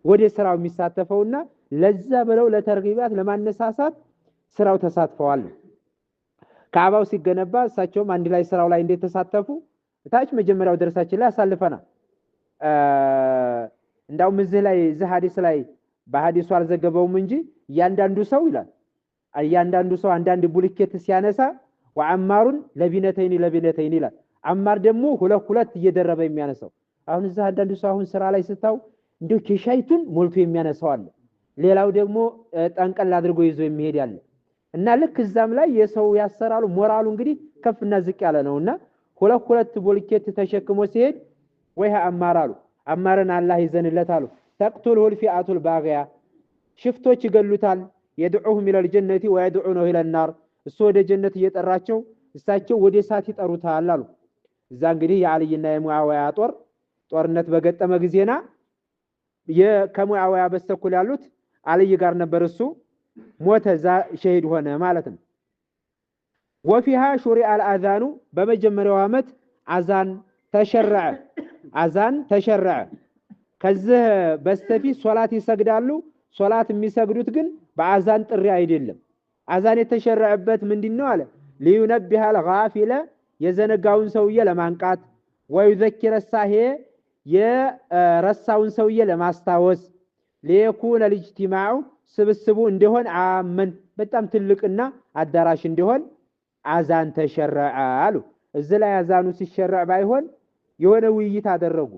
ወደ ስራው የሚሳተፈውና ለዛ ብለው ለተርጊባት ለማነሳሳት ስራው ተሳትፈዋል። ካዕባው ሲገነባ እሳቸውም አንድ ላይ ስራው ላይ እንዴት ተሳተፉ ታች መጀመሪያው ደረሳችን ላይ አሳልፈናል። እንዳውም እዚህ ላይ እዚህ ሐዲስ ላይ በሐዲሱ አልዘገበውም እንጂ እያንዳንዱ ሰው ይላል እያንዳንዱ ሰው አንዳንድ ቡልኬት ሲያነሳ ወአማሩን ለቢነተይን ይላል። አማር ደግሞ ሁለት እየደረበ የሚያነሳው። አሁን እዚህ አንዳንዱ ሰው አሁን ስራ ላይ ስታው እንደው ኬሻይቱን ሞልቶ የሚያነሳው አለ። ሌላው ደግሞ ጠንቀል አድርጎ ይዞ የሚሄድ ያለ እና ልክ እዛም ላይ የሰው ያሰራሉ ሞራሉ እንግዲህ ከፍና ዝቅ ያለ ነውና ሁለት ቡልኬት ተሸክሞ ሲሄድ ወይሃ አማራሉ አማረን አላህ ይዘንለታሉ። ተቅቱልሁ الفئة الباغية ሽፍቶች ይገሉታል። يدعوهم الى الجنة ويدعونه الى النار እሱ ወደ ጀነት እየጠራቸው እሳቸው ወደ እሳት ይጠሩታል አሉ። እዛ እንግዲህ የአልይና የሙአዊያ ጦርነት በገጠመ ጊዜና ከሙአዊያ በስተኩል ያሉት አልይ ጋር ነበር። እሱ ሞተ፣ ዛ ሸሂድ ሆነ ማለት ነው። وفيها شرع الاذان በመጀመሪያው አመት አዛን ተሸረዐ። ከዚህ በስተፊት ሶላት ይሰግዳሉ። ሶላት የሚሰግዱት ግን በአዛን ጥሪ አይደለም። አዛን የተሸረዐበት ምንድነው አለ لينبه الغافل የዘነጋውን ሰውዬ ለማንቃት ويذكر الساهي የረሳውን ሰውዬ ለማስታወስ ليكون الاجتماع ስብስቡ እንደሆን አመን በጣም ትልቅና አዳራሽ እንደሆን አዛን ተሸረዐ አሉ። እዚህ ላይ አዛኑ ሲሸረዕ ባይሆን የሆነ ውይይት አደረጉ።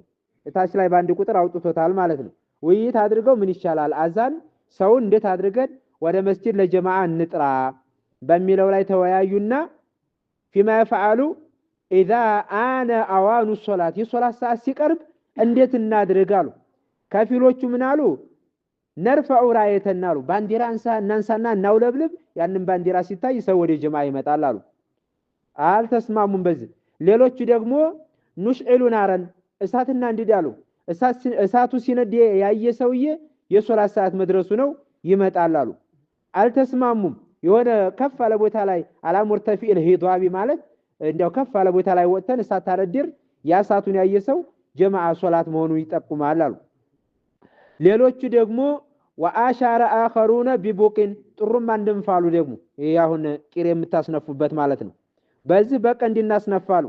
እታች ላይ ባንድ ቁጥር አውጥቶታል ማለት ነው። ውይይት አድርገው ምን ይሻላል አዛን ሰው እንዴት አድርገን ወደ መስጂድ ለጀማዓ እንጥራ በሚለው ላይ ተወያዩና فيما يفعلوا اذا انا اوان الصلاه የሶላት ሰዓት ሲቀርብ እንዴት እናድርጋሉ? ከፊሎቹ ምን አሉ ነርፈዑ ራየተን አሉ። ባንዲራ እናንሳና እናውለብልብ። ያንን ባንዲራ ሲታይ ሰው ወደ ጀማዓ ይመጣል አሉ። አልተስማሙም በዚህ። ሌሎቹ ደግሞ ኑሽዒሉ ናረን እሳትና እንዲዳሉ እሳቱ ሲነድ ያየ ሰውዬ የሶላት ሰዓት መድረሱ ነው ይመጣል አሉ። አልተስማሙም። የሆነ ከፍ አለ ቦታ ላይ አላሙርተፊል ሂዳቢ ማለት እንደው ከፍ አለ ቦታ ላይ ወጥተን እሳት አረድር ያ እሳቱን ያየ ሰው ጀማዓ ሶላት መሆኑን ይጠቁማል አሉ። ሌሎቹ ደግሞ ወአሻረ አኸሩነ ቢቡቅን ጥሩም አንደምፋሉ ደግሞ ይሄ አሁን ቂር የምታስነፉበት ማለት ነው። በዚህ በቀንድ እናስነፋሉ።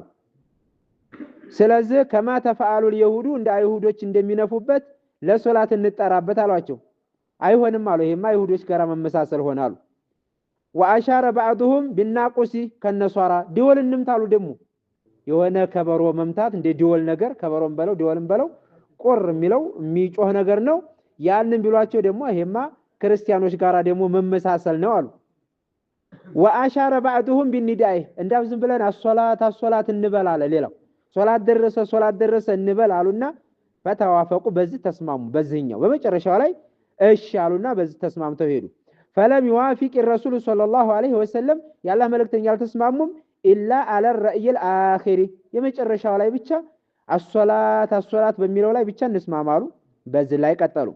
ስለዚህ ከማ ተፈአሉ اليهود እንደ አይሁዶች እንደሚነፉበት ለሶላት እንጠራበት አሏቸው። አይሆንም አሉ። ይሄማ አይሁዶች ጋር መመሳሰል ሆናሉ። ወአሻረ بعضهم بالناقص ከነሷራ ዲወል እንምታሉ ደግሞ የሆነ ከበሮ መምታት እንደ ዲወል ነገር ከበሮም በለው ዲወልም በለው ቆር የሚለው የሚጮህ ነገር ነው። ያንን ቢሏቸው ደግሞ ይሄማ ክርስቲያኖች ጋራ ደግሞ መመሳሰል ነው አሉ። ወአሻረ بعضهم بالنداء እንዳው ዝም ብለን አሶላት እንበላለ ሌላው ሶላት ደረሰ እንበል አሉና ፈተዋፈቁ በዚህ ተስማሙ። በዚህኛው በመጨረሻው ላይ እሺ አሉና በዚህ ተስማምተው ሄዱ። فلم يوافق الرسول صلى الله عليه وسلم ያላህ መልእክተኛ አልተስማሙም إلا على الرأي الآخر የመጨረሻው ላይ ብቻ አሶላት በሚለው ላይ ብቻ እንስማማሉ። በዚህ ላይ ቀጠሉ።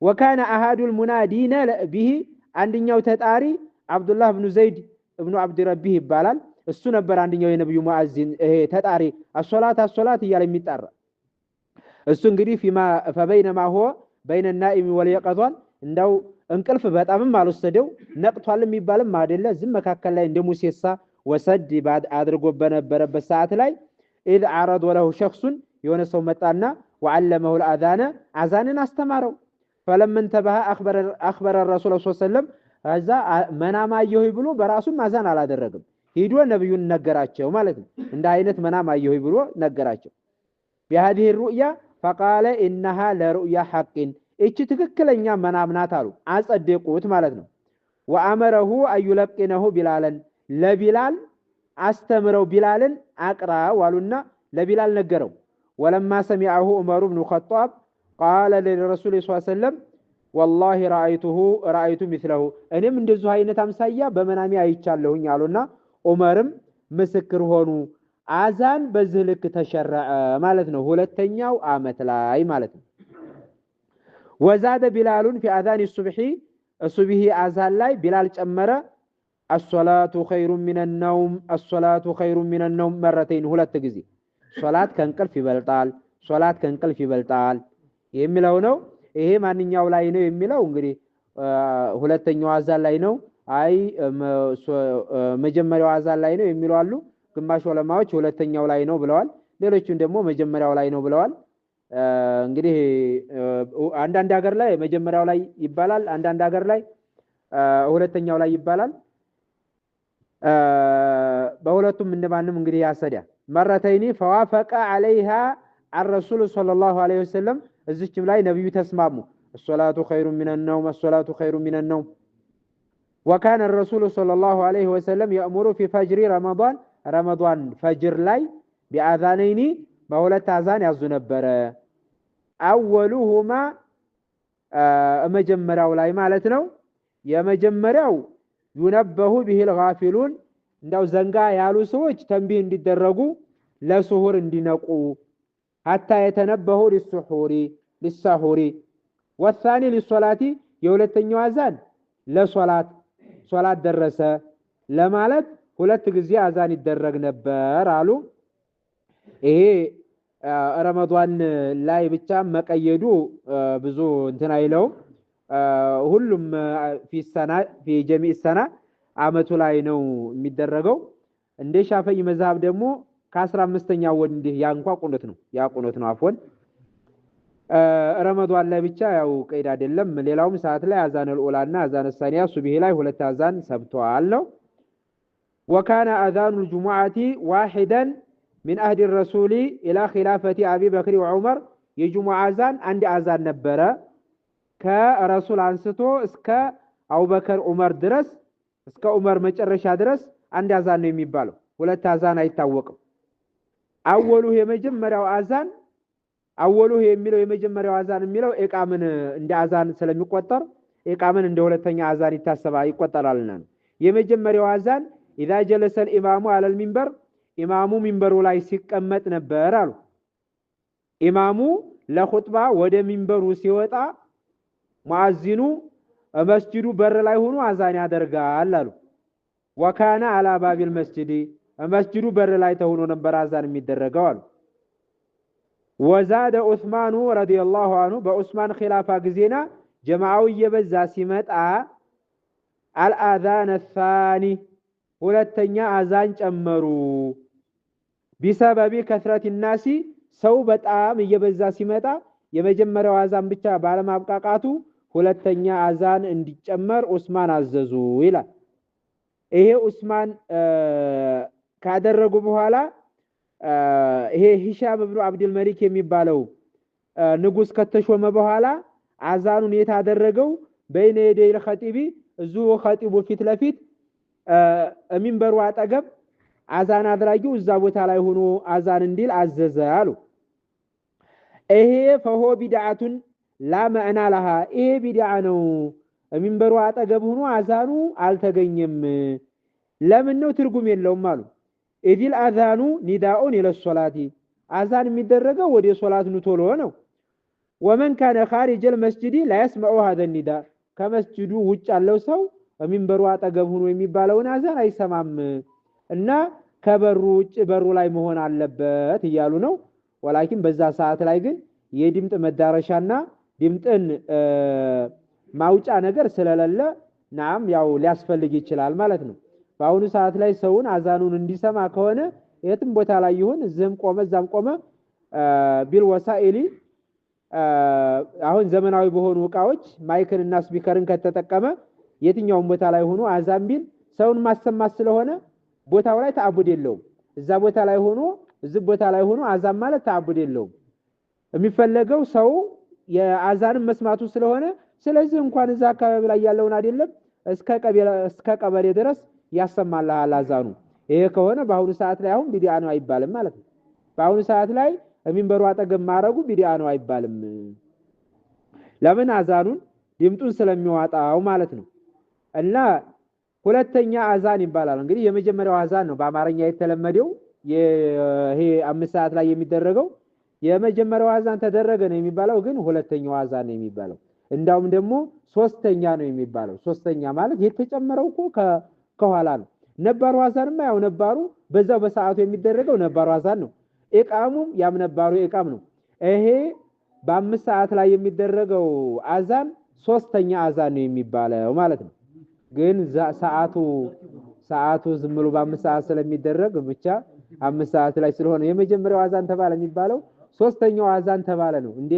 وكان احد المنادين به አንደኛው ተጣሪ አብዱላህ ኢብኑ ዘይድ ኢብኑ አብድ ረቢህ ይባላል። እሱ ነበር አንደኛው የነብዩ ሙአዚን ተጣሪ አሶላት እያለ የሚጣራ እሱ እንግዲህ فبينما هو بين النائم واليقظان እንዳው እንቅልፍ በጣምም አልወሰደው ነቅቷል የሚባልም አይደለ ዝም መካከል ላይ እንደ ሙሴሳ ወሰድ ባድ አድርጎ በነበረበት ሰዓት ላይ اذ عرض له شخص የሆነ ሰው መጣና وعلمه الاذان አዛንን አስተማረው። فلما انتبه اخبر الرسول صلى الله عليه وسلم አዛ መናማ አየሁ ብሎ በራሱም አዛን አላደረገም። ሄዶ ነብዩን ነገራቸው ማለት ነው። እንደ አይነት መናማ አየሁ ብሎ ነገራቸው። بهذه الرؤيا فقال انها لرؤيا حق እቺ ትክክለኛ መናም ናት አሉ። አጸደቁት ማለት ነው። وامره ايلقنه بلالا ለቢላል አስተምረው ቢላልን አቅራ ዋሉና ለቢላል ነገረው። ولما سمعه عمر بن الخطاب قال للرسول صلى الله عليه وسلم والله رايت مثله እኔም እንደዚህ አይነት አምሳያ በመናሚ አይቻለሁኝ አሉና ዑመርም ምስክር ሆኑ። አዛን በዚህ ልክ ተሸረዐ ማለት ነው። ሁለተኛው አመት ላይ ማለት ነው። وزاد بلال في اذان الصبح الصبح አዛን ላይ ቢላል ጨመረ الصلاة خير من النوم الصلاة خير من النوم مرتين ሁለት ጊዜ ሶላት ከእንቅልፍ ይበልጣል ሶላት ከእንቅልፍ ይበልጣል የሚለው ነው። ይሄ ማንኛው ላይ ነው የሚለው እንግዲህ ሁለተኛው አዛን ላይ ነው። አይ መጀመሪያው አዛን ላይ ነው የሚሉ አሉ። ግማሽ ዑለማዎች ሁለተኛው ላይ ነው ብለዋል። ሌሎችም ደግሞ መጀመሪያው ላይ ነው ብለዋል። እንግዲህ አንዳንድ ሀገር ላይ መጀመሪያው ላይ ይባላል፣ አንዳንድ ሀገር ላይ ሁለተኛው ላይ ይባላል። በሁለቱም እንደማንም እንግዲህ ያሰዳል። መረተይኒ ፈዋፈቀ عليها الرسول صلى الله عليه وسلم እዚህም ላይ ነብዩ ተስማሙ። الصلاة خير من النوم الصلاة خير من النوم وكان الرسول صلى الله عليه وسلم يأمر في فجر رمضان فجر ላይ بأذانين በሁለት አዛን ያዙ ነበር። أولهما መጀመሪያው ላይ ማለት ነው። የመጀመሪያው ينبه به الغافلون እንዳው ዘንጋ ያሉ ሰዎች ተንቢህ እንዲደረጉ ለሱሁር እንዲነቁ حتى يتنبهوا للسحور والثاني للصلاة የሁለተኛው አዛን ለሶላት ደረሰ ለማለት ሁለት ጊዜ አዛን ይደረግ ነበር አሉ። ይሄ ረመዳን ላይ ብቻ መቀየዱ ብዙ እንትን አይለው ሁሉም في جميع السنة አመቱ ላይ ነው የሚደረገው። እንደ ሻፈይ መዝሐብ ደግሞ ከ15ኛው ወንድህ ያንኳ ቁኑት ነው ቁኑት ነው አፎን ረመዳን ላይ ብቻ ያው ቀይድ አይደለም። ሌላውም ሰዓት ላይ አዛን الأولى አዛን الثانية ሱብሂ ላይ ሁለት አዛን ሰብቷል ነው። وكان اذان الجمعة واحدا من عهد الرسول الى خلافة ابي بكر وعمر የጁሙዓ አዛን አንድ አዛን ነበረ ከረሱል አንስቶ እስከ አቡበከር ዑመር ድረስ እስከ ዑመር መጨረሻ ድረስ አንድ አዛን ነው የሚባለው። ሁለት አዛን አይታወቅም። አወሉ የመጀመሪያው አዛን አወሉ የሚለው የመጀመሪያው አዛን የሚለው ኢቃምን እንደ አዛን ስለሚቆጠር ኢቃምን እንደ ሁለተኛ አዛን ይቆጠራልና የመጀመሪያው አዛን اذا جلس الامام على المنبر ኢማሙ ሚንበሩ ላይ ሲቀመጥ ነበር አሉ። ኢማሙ ለኹጥባ ወደ ሚንበሩ ሲወጣ ሙአዚኑ መስጂዱ በር ላይ ሆኖ አዛን ያደርጋል አሉ። ወካነ አላ ባቢል መስጂድ መስጂዱ በር ላይ ተሆኖ ነበር አዛን የሚደረገው አሉ። ወዛደ ዑስማኑ ረዲየላሁ ዐንሁ በዑስማን ኺላፋ ጊዜና ጀማዓው እየበዛ ሲመጣ አልአዛን الثاني ሁለተኛ አዛን ጨመሩ። ቢሰበቢ ከስረት الناس ሰው በጣም እየበዛ ሲመጣ የመጀመሪያው አዛን ብቻ ባለማብቃቃቱ ሁለተኛ አዛን እንዲጨመር ዑስማን አዘዙ ይላል። ይሄ ዑስማን ካደረጉ በኋላ ይሄ ሂሻም ኢብኑ አብዱል መሊክ የሚባለው ንጉስ ከተሾመ በኋላ አዛኑን የታደረገው በይነ የደይል ኸጢቢ እዙ ኸጢቡ ፊት ለፊት ሚንበሩ አጠገብ አዛን አድራጊው እዛ ቦታ ላይ ሆኖ አዛን እንዲል አዘዘ አሉ። ይሄ ፈሆ ቢድዓቱን ላ መዕና ለሃ ይሄ ቢድዓ ነው። ሚንበሩ አጠገብ ሆኖ አዛኑ አልተገኘም። ለምን ነው? ትርጉም የለውም አሉ። ኢዲል አዛኑ ኒዳኡን ኢለ ሶላቲ አዛን የሚደረገው ወደ ሶላት ቶሎ ነው። ወመን ካነ ኻሪጀል መስጂድ ላ يسمع هذا النداء ከመስጂዱ ውጭ ያለው ሰው ሚንበሩ አጠገብ ሆኖ የሚባለውን አዛን አይሰማም እና ከበሩ ውጭ በሩ ላይ መሆን አለበት እያሉ ነው። ወላኪን በዛ ሰዓት ላይ ግን የድምጥ መዳረሻና ድምጥን ማውጫ ነገር ስለሌለ ናም ያው ሊያስፈልግ ይችላል ማለት ነው። በአሁኑ ሰዓት ላይ ሰውን አዛኑን እንዲሰማ ከሆነ የትም ቦታ ላይ ይሁን እዚህም ቆመ እዛም ቆመ ቢል ወሳኢሊ አሁን ዘመናዊ በሆኑ ዕቃዎች ማይክን እና ስፒከርን ከተጠቀመ የትኛውም ቦታ ላይ ሆኖ አዛን ቢል ሰውን ማሰማት ስለሆነ ቦታው ላይ ተአቡድ የለውም። እዛ ቦታ ላይ ሆኖ እዚህ ቦታ ላይ ሆኖ አዛን ማለት ተአቡድ የለውም። የሚፈለገው ሰው የአዛንን መስማቱ ስለሆነ ስለዚህ እንኳን እዛ አካባቢ ላይ ያለውን አይደለም እስከ ቀበሌ ድረስ ያሰማልሃል አዛኑ። ይሄ ከሆነ በአሁኑ ሰዓት ላይ አሁን ቢዲዓ ነው አይባልም ማለት ነው። በአሁኑ ሰዓት ላይ ሚንበሩ አጠገብ ማረጉ ቢዲዓ ነው አይባልም። ለምን? አዛኑን ድምጡን ስለሚዋጣው ማለት ነው። እና ሁለተኛ አዛን ይባላል። እንግዲህ የመጀመሪያው አዛን ነው በአማርኛ የተለመደው ይሄ 5 ሰዓት ላይ የሚደረገው የመጀመሪያው አዛን ተደረገ ነው የሚባለው፣ ግን ሁለተኛው አዛን ነው የሚባለው። እንዳውም ደግሞ ሶስተኛ ነው የሚባለው። ሶስተኛ ማለት የተጨመረው እኮ ከኋላ ነው። ነባሩ አዛንማ ያው ነባሩ በዛው በሰዓቱ የሚደረገው ነባሩ አዛን ነው። ኢቃሙም ያም ነባሩ ኢቃም ነው። ይሄ በ5 ሰዓት ላይ የሚደረገው አዛን ሶስተኛ አዛን ነው የሚባለው ማለት ነው። ግን ሰዓቱ ዝም ብሎ በ5 ሰዓት ስለሚደረግ ብቻ 5 ሰዓት ላይ ስለሆነ የመጀመሪያው አዛን ተባለ የሚባለው ሶስተኛው አዛን ተባለ ነው። እንደ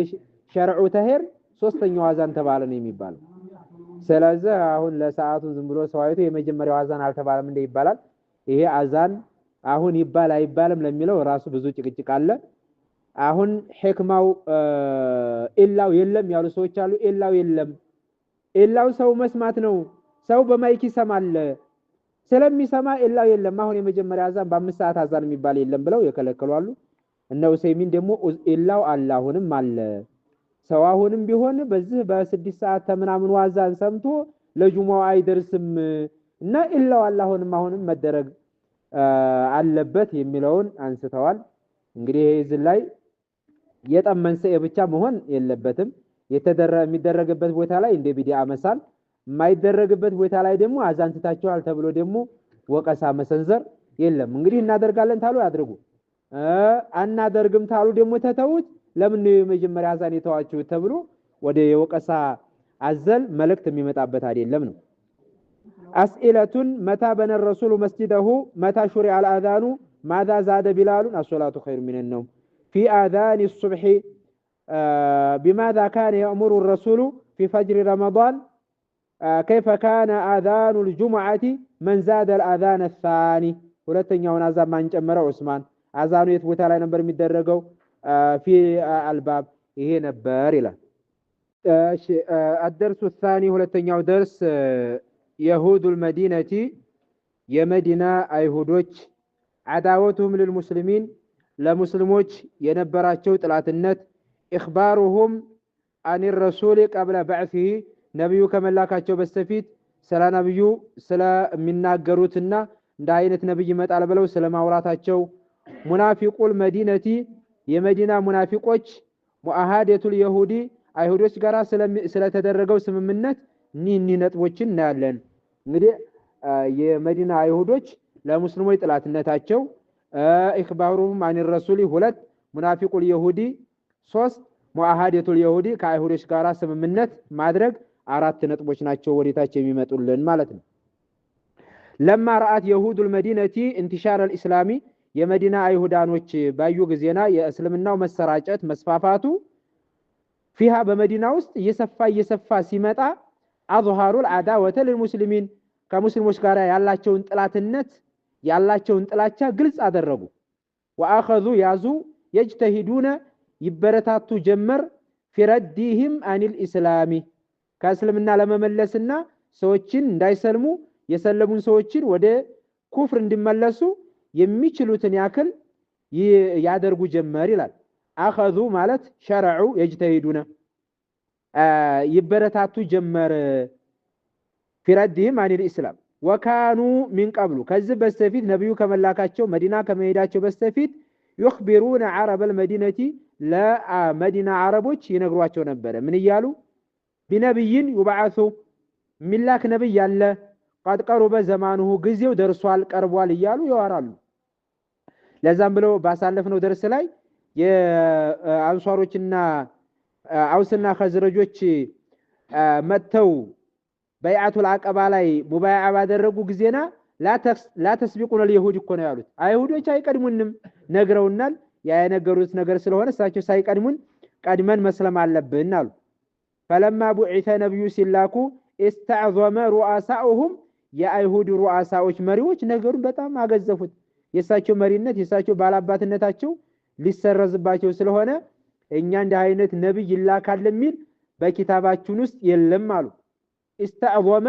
ሸርዑ ተሄር ሶስተኛው አዛን ተባለ ነው የሚባለው። ስለዚህ አሁን ለሰዓቱ ዝም ብሎ ሰዋይቱ የመጀመሪያው አዛን አልተባለም እንደ ይባላል። ይሄ አዛን አሁን ይባል አይባልም ለሚለው ራሱ ብዙ ጭቅጭቅ አለ። አሁን ህክማው ኢላው የለም ያሉ ሰዎች አሉ። ኢላው የለም፣ ኢላው ሰው መስማት ነው። ሰው በማይክ ይሰማል። ስለሚሰማ ኢላው የለም። አሁን የመጀመሪያ አዛን በ5 ሰዓት አዛን የሚባል የለም ብለው የከለከሉ አሉ። እነ ኡሰይሚን ደግሞ ኢላው አላሁንም አለ። ሰው አሁንም ቢሆን በዚህ በ6 ሰዓት ተምናምን ዋዛን ሰምቶ ለጁሙዓ አይደርስም እና ኢላው አላሁንም አሁንም መደረግ አለበት የሚለውን አንስተዋል። እንግዲህ እዚህ ላይ የጠም መንስኤ ብቻ መሆን የለበትም። የሚደረግበት ቦታ ላይ እንደ ቢዲዓ መሳል፣ የማይደረግበት ቦታ ላይ ደግሞ አዛን ትታችኋል ተብሎ ደግሞ ወቀሳ መሰንዘር የለም። እንግዲህ እናደርጋለን ታሉ ያድርጉ፣ አናደርግም ታሉ ደግሞ ተተውት። ለምን የመጀመሪያ አዛን የተዋችሁት ተብሎ ወደ የወቀሳ አዘል መልእክት የሚመጣበት አይደለም ነው። አስኢለቱን መታ በነ ረሱሉ መስጂደሁ መታ ሹሪዐ አልአዛኑ ማዛ ዛደ ቢላሉን አሶላቱ ኸይሩ ሚነ ነውም ፊ አዛን الصبح بماذا كان يأمر الرسول في فجر رمضان كيف كان آذان الجمعة من زاد الآذان الثاني ሁለተኛውን አዛን ማን ጨመረው? ዑስማን። አዛኑ የት ቦታ ላይ ነበር የሚደረገው? في الباب ይሄ ነበር ይላል። እሺ الدرس الثاني ሁለተኛው ደርስ يهود المدينة የመዲና አይሁዶች عداوتهم للمسلمين ለሙስሊሞች የነበራቸው ጥላትነት إخبارهم عن الرسول قبل بعثه ነብዩ ከመላካቸው በስተፊት ስለ ነብዩ ስለሚናገሩትና እንደ አይነት ነብይ ይመጣል ብለው ስለማውራታቸው ሙናፊቁል መዲነቲ የመዲና ሙናፊቆች ሙአሃደቱል ይሁዲ አይሁዶች ጋራ ስለተደረገው ስምምነት እኒህ ነጥቦችን እናያለን። እንግዲህ የመዲና አይሁዶች ለሙስሊሞች ጥላትነታቸው ኢኽባሩሁም አን ረሱሊ 2 ሙናፊቁል ይሁዲ 3 ሙአሃደቱል ይሁዲ ከአይሁዶች ጋራ ስምምነት ማድረግ 4 ነጥቦች ናቸው ወዴታቸው የሚመጡልን ማለት ነው። ለማ ረአት የሁዱል መዲነቲ እንቲሻር አልኢስላሚ የመዲና አይሁዳኖች ባዩ ጊዜና የእስልምናው መሰራጨት መስፋፋቱ ፊሃ በመዲና ውስጥ እየሰፋ ሲመጣ አዝሃሩል አዳወተ ለልሙስሊሚን ከሙስሊሞች ጋር ያላቸውን ጥላትነት ያላቸውን ጥላቻ ግልጽ አደረጉ። ወአخذ ያዙ يجتهدون ይበረታቱ ጀመር ፊረዲህም አኒል ኢስላሚ ከእስልምና ለመመለስና ሰዎችን እንዳይሰልሙ የሰለሙን ሰዎችን ወደ ኩፍር እንዲመለሱ የሚችሉትን ያክል ያደርጉ ጀመር ይላል። አخذ ማለት ሸርዑ يجتهدون ይበረታቱ ጀመር ፊረዲህም አኒል ኢስላም ወካኑ ሚን ቀብሉ ከዚህ በስተፊት ነብዩ ከመላካቸው መዲና ከመሄዳቸው በስተፊት يخبرون عرب المدينة ለመዲና አረቦች ይነግሯቸው ነበር። ምን ይያሉ? ቢነብይን ይባዓሱ ሚላክ ነብይ ያለ قد قرب زمانه ጊዜው ደርሷል ቀርቧል ይያሉ ያወራሉ። ለዛም ብለው ባሳለፍነው ደርስ ላይ የአንሷሮችና አውስና ኸዝረጆች መተው በይዓቱል አቀባ ላይ ሙባይዓ ባደረጉ ጊዜና ላ ተስቢቁን اليهود እኮ ነው ያሉት። አይሁዶች አይቀድሙንም ነግረውናል። ያ የነገሩት ነገር ስለሆነ እሳቸው ሳይቀድሙን ቀድመን መስለም አለብን አሉ። فلما بعث ነብዩ ሲላኩ استعظم رؤساؤهم የአይሁድ ሩአሳዎች መሪዎች ነገሩን በጣም አገዘፉት። የሳቸው መሪነት የሳቸው ባላባትነታቸው ሊሰረዝባቸው ስለሆነ እኛ እንደ አይነት ነብይ ይላካል የሚል በኪታባችን ውስጥ የለም አሉ። استعظم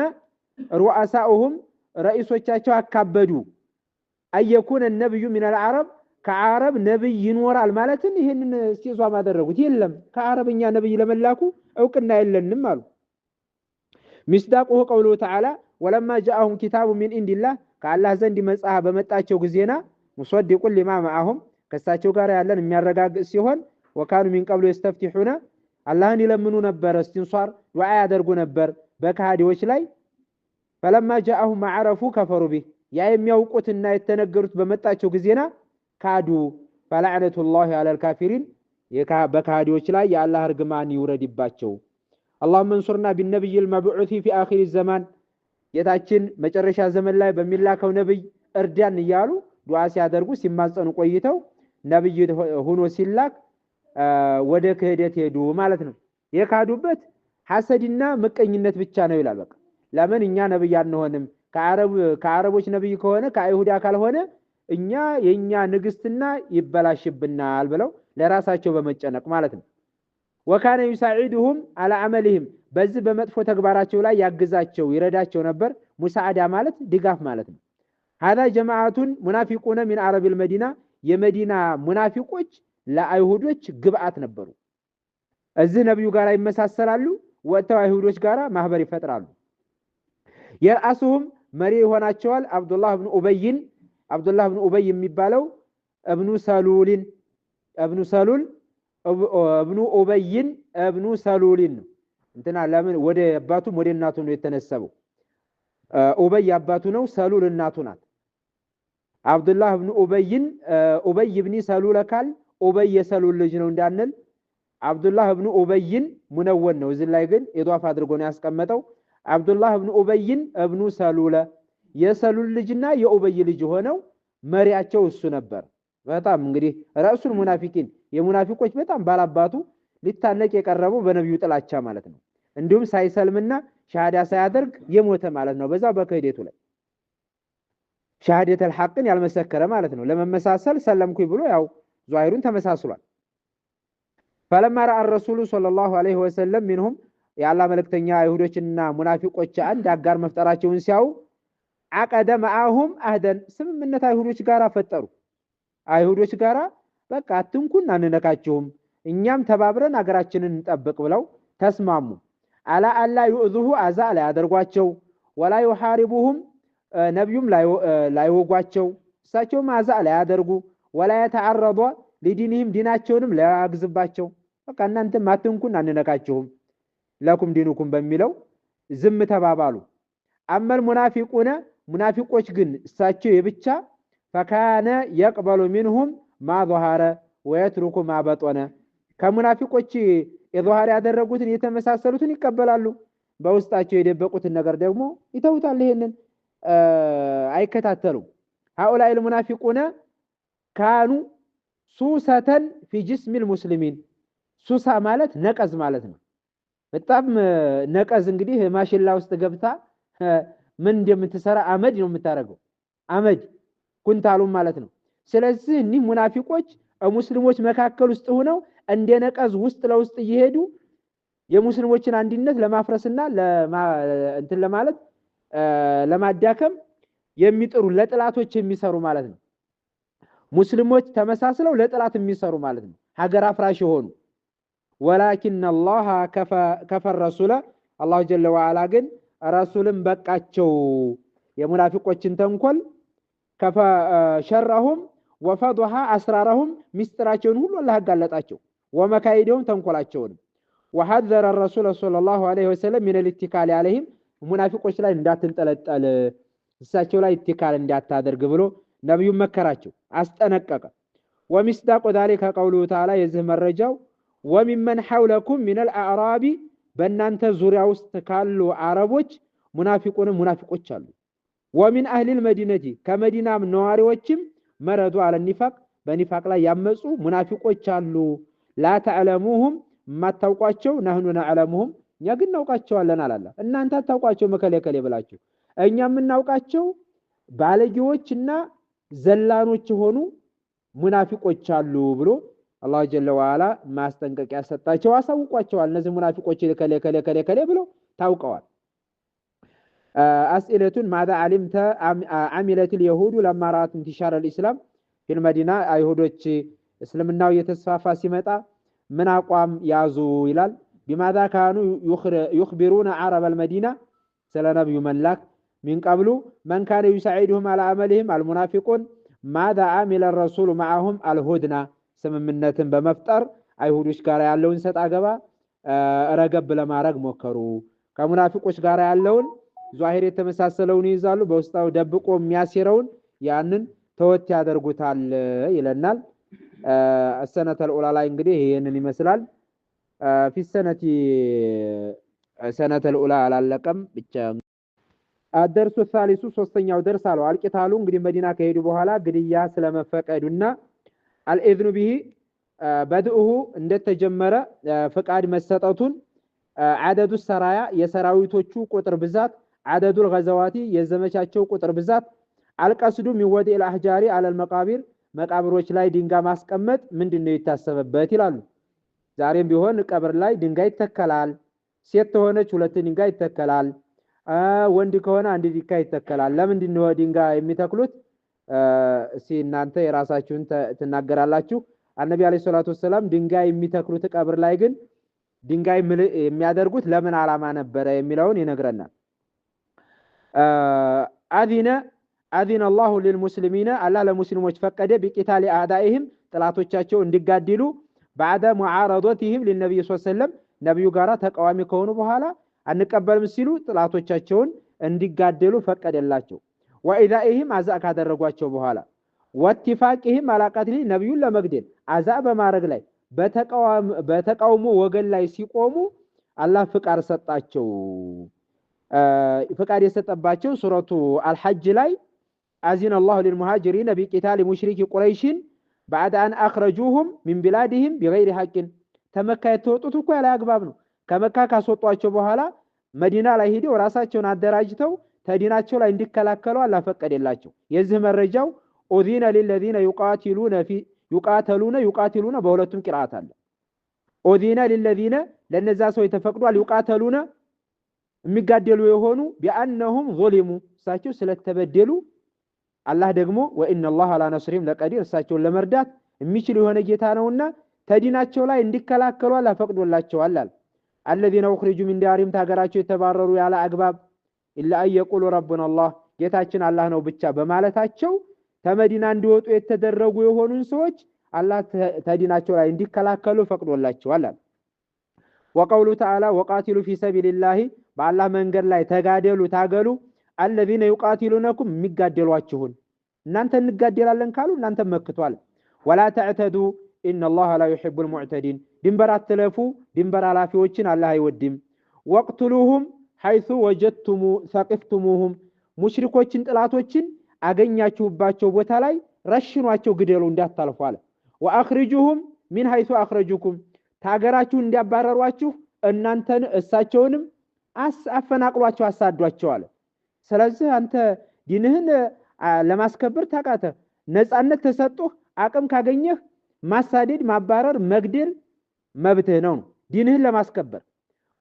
رؤساؤهم رئيسዎቻቸው አካበዱ አየኩን النبي من العرب ከአረብ ነብይ ይኖራል ማለትን ይሄንን ሲዟም አደረጉት። የለም ከአረብኛ ነብይ ለመላኩ እውቅና የለንም አሉ። ምስዳቁሁ ቀውሉ ተዓላ ወለማ جاءهم كتاب من عند الله ከአላህ ዘንድ መጽሐፍ በመጣቸው ጊዜና ሙሰድቁን ሊማ ማአሁም ከሳቸው ጋር ያለን የሚያረጋግጥ ሲሆን ወካኑ ሚን ቀብሉ ይስተፍቲሁና አላህን ይለምኑ ነበር፣ እስቲንሷር ዱዓ ያደርጉ ነበር በካህዲዎች ላይ فلما جاءهم ما عرفوا كفروا به يا የሚያውቁትና የተነገሩት በመጣቸው ጊዜና ካዱ فلعنة الله على الكافرين በካዲዎች ላይ የአላህ እርግማን ይውረድባቸው اللهم انصرنا بالنبي المبعوث في آخر الزمان የታችን መጨረሻ ዘመን ላይ በሚላከው ነብይ እርዳን ይያሉ ዱዓ ሲያደርጉ ሲማጸኑ ቆይተው ነብይ ሆኖ ሲላክ ወደ ክህደት ሄዱ ማለት ነው የካዱበት ሐሰድና መቀኝነት ብቻ ነው ይላል በቃ ለምን እኛ ነብይ አንሆንም ከአረቦች ነብይ ከሆነ ከአይሁዳ ካልሆነ እኛ የኛ ንግስትና ይበላሽብናል ብለው ለራሳቸው በመጨነቅ ማለት ነው وكان يساعدهم على عملهم በዚህ በመጥፎ ተግባራቸው ላይ ያግዛቸው ይረዳቸው ነበር ሙሳዓዳ ማለት ድጋፍ ማለት ነው هذا جماعه منافقون من عرب المدينه የመዲና ሙናፊቆች ለአይሁዶች ግብአት ነበሩ እዚህ ነብዩ ጋር ይመሳሰላሉ ወጥተው አይሁዶች ጋር ማህበር ይፈጥራሉ የራሱም መሪ ሆናቸዋል አብዱላህ ኢብኑ ኡበይ የሚባለው ኢብኑ ሰሉል ابن ابي ابن سلول እንትና ለምን ወደ አባቱም ወደ እናቱ ነው የተነሰበው ኡበይ አባቱ ነው ሰሉል እናቱ ናት አብዱላህ ኢብኑ ኡበይ ኢብኑ ሰሉል ካል ኡበይ የሰሉል ልጅ ነው እንዳንል አብዱላህ ኢብኑ ኡበይ ሙነወን ነው እዚህ ላይ ግን ኢዷፍ አድርጎ ነው ያስቀመጠው አብዱላህ ኢብኑ ኡበይ ኢብኑ ሰሉል የሰሉል ልጅና የኡበይ ልጅ ሆነው መሪያቸው እሱ ነበር በጣም እንግዲህ ራሱል ሙናፊቂን የሙናፊቆች በጣም ባላባቱ ሊታነቅ የቀረበው በነብዩ ጥላቻ ማለት ነው እንዲሁም ሳይሰልምና ሻሃዳ ሳያደርግ የሞተ ማለት ነው በዛ በከህደቱ ላይ ሻሃደተል ሐቅን ያልመሰከረ ማለት ነው ለመመሳሰል ሰለምኩኝ ብሎ ያው ዛሂሩን ተመሳስሏል فلما راى الرسول صلى الله عليه وسلم منهم የአላህ መልእክተኛ አይሁዶችና ሙናፊቆች አንድ አጋር መፍጠራቸውን ሲያው عقد معهم عهدا ስምምነት አይሁዶች ጋር ፈጠሩ አይሁዶች ጋራ በቃ አትንኩን አንነካቸውም እኛም ተባብረን አገራችንን እንጠብቅ ብለው ተስማሙ አላ አላ ይኡዙሁ አዛ ላይ አደርጓቸው ወላ ይحاربهم ነብዩም ላይ ወጓቸው እሳቸውም አዛ ላይ አደርጉ ወላ የተعرض ለዲንህም ዲናቸውንም ለያግዝባቸው በቃ እናንተም አትንኩን አንነካቸውም ለኩም ዲኑኩም በሚለው ዝም ተባባሉ አመል ሙናፊቆች ግን እሳቸው የብቻ فكان يقبل منهم ما ظهر ويترك ما بطن ከሙናፊቆች የظهر ያደረጉትን የተመሳሰሉትን ይቀበላሉ በውስጣቸው የደበቁትን ነገር ደግሞ ይተውታል ይሄንን አይከታተሉም هؤلاء المنافقون كانوا سوسة في جسم المسلمين ሱሳ ማለት ነቀዝ ማለት ነው በጣም ነቀዝ እንግዲህ ማሽላ ውስጥ ገብታ ምን እንደምትሰራ አመድ ነው የምታረገው አመድ ኩንታሉ ማለት ነው ስለዚህ እኒ ሙናፊቆች ሙስሊሞች መካከል ውስጥ ሆነው እንደ ነቀዝ ውስጥ ለውስጥ እየሄዱ የሙስሊሞችን አንድነት ለማፍረስና እንትን ለማለት ለማዳከም የሚጥሩ ለጥላቶች የሚሰሩ ማለት ነው ሙስሊሞች ተመሳስለው ለጥላት የሚሰሩ ማለት ነው ሀገር አፍራሽ ሆኑ ولكن الله كفى الرسول الله جل وعلا ግን ረሱልን በቃቸው የሙናፊቆችን ተንኮል شرهم وفضح اسرارهم مستراቸውን ሁሉ አላህ አጋለጣቸው ومكايدهم ተንኮላቸውን وحذر الرسول صلى الله عليه وسلم من الاتكال عليهم ሙናፊቆች ላይ እንዳትንጠለጠል እሳቸው ላይ ኢትካል እንዳታደርግ ብሎ ነብዩ መከራቸው አስጠነቀቀ ومصداق ذلك قوله تعالى የዚህ መረጃው وممن حولكم من الاعراب በእናንተ ዙሪያ ውስጥ ካሉ አረቦች ሙናፊቆች አሉ ومن اهل المدينه ከመዲናም ነዋሪዎችም መረዱ على النفاق በኒፋቅ ላይ ያመጹ ሙናፊቆች አሉ لا تعلموهم ማታውቋቸው نحن نعلمهم እኛ ግን እናውቃቸዋለን አላላ እናንተ ታውቋቸው መከለከለ ብላችሁ እኛ የምናውቃቸው ባለጌዎችና ዘላኖች ሆኑ ሙናፊቆች አሉ ብሎ አላህ ጀለ ወዐላ ማስጠንቀቂያ ሰጣቸው አሳውቋቸዋል እነዚህ ሙናፊቆች ከለከለ ብሎ ታውቀዋል اسئله ماذا علمت عملت اليهود لما رات انتشار الاسلام في المدينه አይሁዶች እስልምናው የተስፋፋ ሲመጣ ምን አቋም ያዙ ይላል بماذا كانوا يخبرون عرب المدينه سلا نبي ملاك من قبل من كان يساعدهم على عملهم المنافقون ماذا عمل الرسول معهم الهدنه ስምምነትን በመፍጠር አይሁዶች ጋር ያለውን ሰጣ ገባ ረገብ ለማድረግ ሞከሩ ከሙናፊቆች ጋር ያለውን ዛሂር የተመሳሰለውን ይይዛሉ በውስጣው ደብቆ የሚያሲረውን ያንን ተወት ያደርጉታል ይለናል السنة الأولى ላይ እንግዲህ ይሄንን ይመስላል في السنة الأولى አላለቀም ብቻ الدرس الثالث ሶስተኛው ደርስ አለው አልቂታሉ እንግዲህ መዲና ከሄዱ በኋላ ግድያ ስለመፈቀዱና الإذن به بدؤه እንደተጀመረ ፍቃድ መሰጠቱን عدد السرايا የሰራዊቶቹ ቁጥር ብዛት عدد الغزوات የዘመቻቸው ቁጥር ብዛት القصد من وضع الأحجار على المقابر መቃብሮች ላይ ድንጋይ ማስቀመጥ ምንድነው የታሰበበት ይላሉ ዛሬም ቢሆን ቀብር ላይ ድንጋይ ይተከላል ሴት ሆነች ሁለት ድንጋይ ይተከላል ወንድ ከሆነ አንድ ድንጋይ ይተከላል ለምንድነው ድንጋይ የሚተክሉት እስቲ እናንተ የራሳችሁን ትናገራላችሁ አልነቢ አለይሂ ሰላቱ ወሰለም ድንጋይ የሚተክሉት ቀብር ላይ ግን ድንጋይ የሚያደርጉት ለምን ዓላማ ነበር የሚለውን ይነግረናል أذن الله للمسلمين الله للمسلمين فقد بقتال أعدائهم طلاتዎቻቸው እንዲጋደሉ بعد معارضتهم للنبي صلى الله عليه وسلم ነብዩ ጋራ ተቃዋሚ ከሆኑ በኋላ አንቀበልም ሲሉ ጥላቶቻቸውን እንዲጋደሉ ፈቀደላቸው وإذائهم አዛእ ካደረጓቸው በኋላ واتفاقهم على قتل ነብዩን ለመግደል አዛእ በማድረግ ላይ በተቃውሞ ወገን ላይ ሲቆሙ አላህ ፍቃድ ሰጣቸው ፍቃድ የሰጠባቸው ሱረቱ አልሐጅ ላይ أذن الله للمهاجرين بقتال مشرك قريش بعد أن أخرجوهم من بلادهم بغير حق ተመካ የተወጡት እኮ ያለ አግባብ ነው ከመካ ካስወጧቸው በኋላ መዲና ላይ ሄደው ራሳቸውን አደራጅተው ተዲናቸው ላይ እንዲከላከሉ አላህ ፈቀደላቸው የዚህ መረጃው أذن للذين يقاتلون በሁለቱም ቂራአት አለ أذن للذين ለነዛ ሰው የተፈቅዷል يقاتلون የሚጋደሉ የሆኑ بأنهم ظلموا እሳቸው ስለተበደሉ አላህ ደግሞ وإن الله على نصرهم لقدير እሳቸውን ለመርዳት የሚችል የሆነ ጌታ ነውና ተዲናቸው ላይ እንዲከላከሉ አላህ ፈቅዶላቸዋል الذين اخرجوا من ديارهم ታገራቸው የተባረሩ ያለ አግባብ إلا أن يقولوا ربنا الله ጌታችን አላህ ነው ብቻ በማለታቸው ተመዲና እንዲወጡ የተደረጉ የሆኑን ሰዎች አላህ ተዲናቸው ላይ እንዲከላከሉ ፈቅዶላቸዋል وقوله تعالى وقاتلوا في سبيل الله بالله መንገድ ላይ ተጋደሉ ታገሉ الذين يقاتلونكم የሚጋደሏችሁን እናንተ እንጋደላለን ካሉ እናንተ መክቷል ولا تعتدوا ان الله لا يحب المعتدين ድንበር አትለፉ ድንበር አላፊዎችን አላህ አይወድም وقتلوهم حيث وجدتم ثقفتموهم ሙሽሪኮችን ጥላቶችን አገኛችሁባቸው ቦታ ላይ ረሽኗቸው ግደሉ እንዳታልፏል واخرجوهم من حيث اخرجوكم ታገራችሁ እንዲያባረሯችሁ እናንተን እሳቸውንም አፈናቅሏቸው አሳዷቸዋል ስለዚህ አንተ ዲንህን ለማስከበር ታቃተ ነፃነት ተሰጥቶ አቅም ካገኘህ ማሳደድ ማባረር መግደል መብትህ ነው ዲንህን ለማስከበር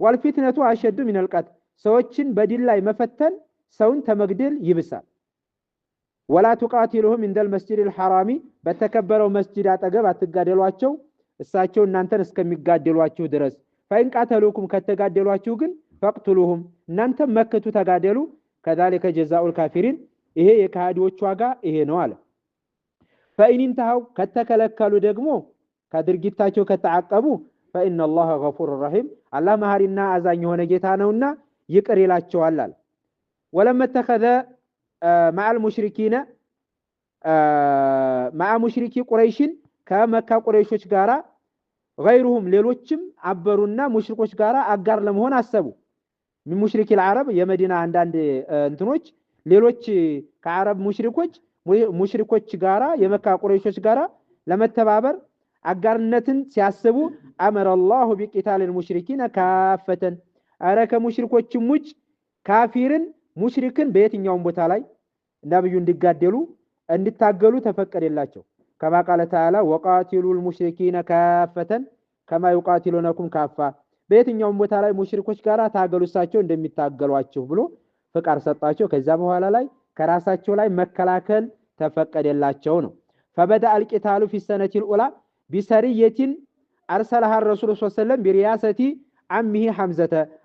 والفتنه اشد من القتل ሰዎችን በዲን ላይ መፈተን ሰውን ተመግደል ይብሳል ولا تقاتلهم عند المسجد الحرام በተከበረው መስጂድ አጠገብ አትጋደሏቸው እሳቸው እናንተን እስከሚጋደሏችሁ ድረስ فإن قاتلوكم ከተጋደሏችሁ ግን فاقتلوهم እናንተ መከቱ ተጋደሉ كذلك جزاء الكافرين ይሄ የካዲዎች ዋጋ ይሄ ነው አለ فإن انتهوا ከተከለከሉ ደግሞ ከድርጊታቸው ከተዓቀቡ فإن الله غفور رحيم الله መሐሪና አዛኝ የሆነ ጌታ ነውና ይቅር ይላቸዋል አለ ولما اتخذ مع المشركين مع مشركي قريش ከመካ ቁረይሾች ጋራ غيرهم ሌሎችም አበሩና ሙሽሪኮች ጋራ አጋር ለመሆን አሰቡ من مشرك العرب የመዲና አንዳንድ እንትኖች ሌሎች ከአረብ ሙሽሪኮች ጋራ የመካ ቁረይሾች ጋራ ለመተባበር አጋርነትን ሲያስቡ أمر الله بقتال المشركين كافة አረከ ሙሽሪኮችም ውጭ ካፊርን ሙሽሪክን በየትኛውም ቦታ ላይ ነብዩ እንዲጋደሉ እንዲታገሉ ተፈቀደላቸው كما قال تعالى وقاتلوا المشركين كافة كما يقاتلونكم كافة በየትኛውም ቦታ ላይ ሙሽሪኮች ጋራ ታገሉሳቸው እንደሚታገሏቸው ብሎ ፍቃድ ሰጣቸው ከዛ በኋላ ላይ ከራሳቸው ላይ መከላከል ተፈቀደላቸው ነው فبدا القتال في السنه الاولى بسريه ارسلها الرسول صلى الله عليه وسلم برياسه عمه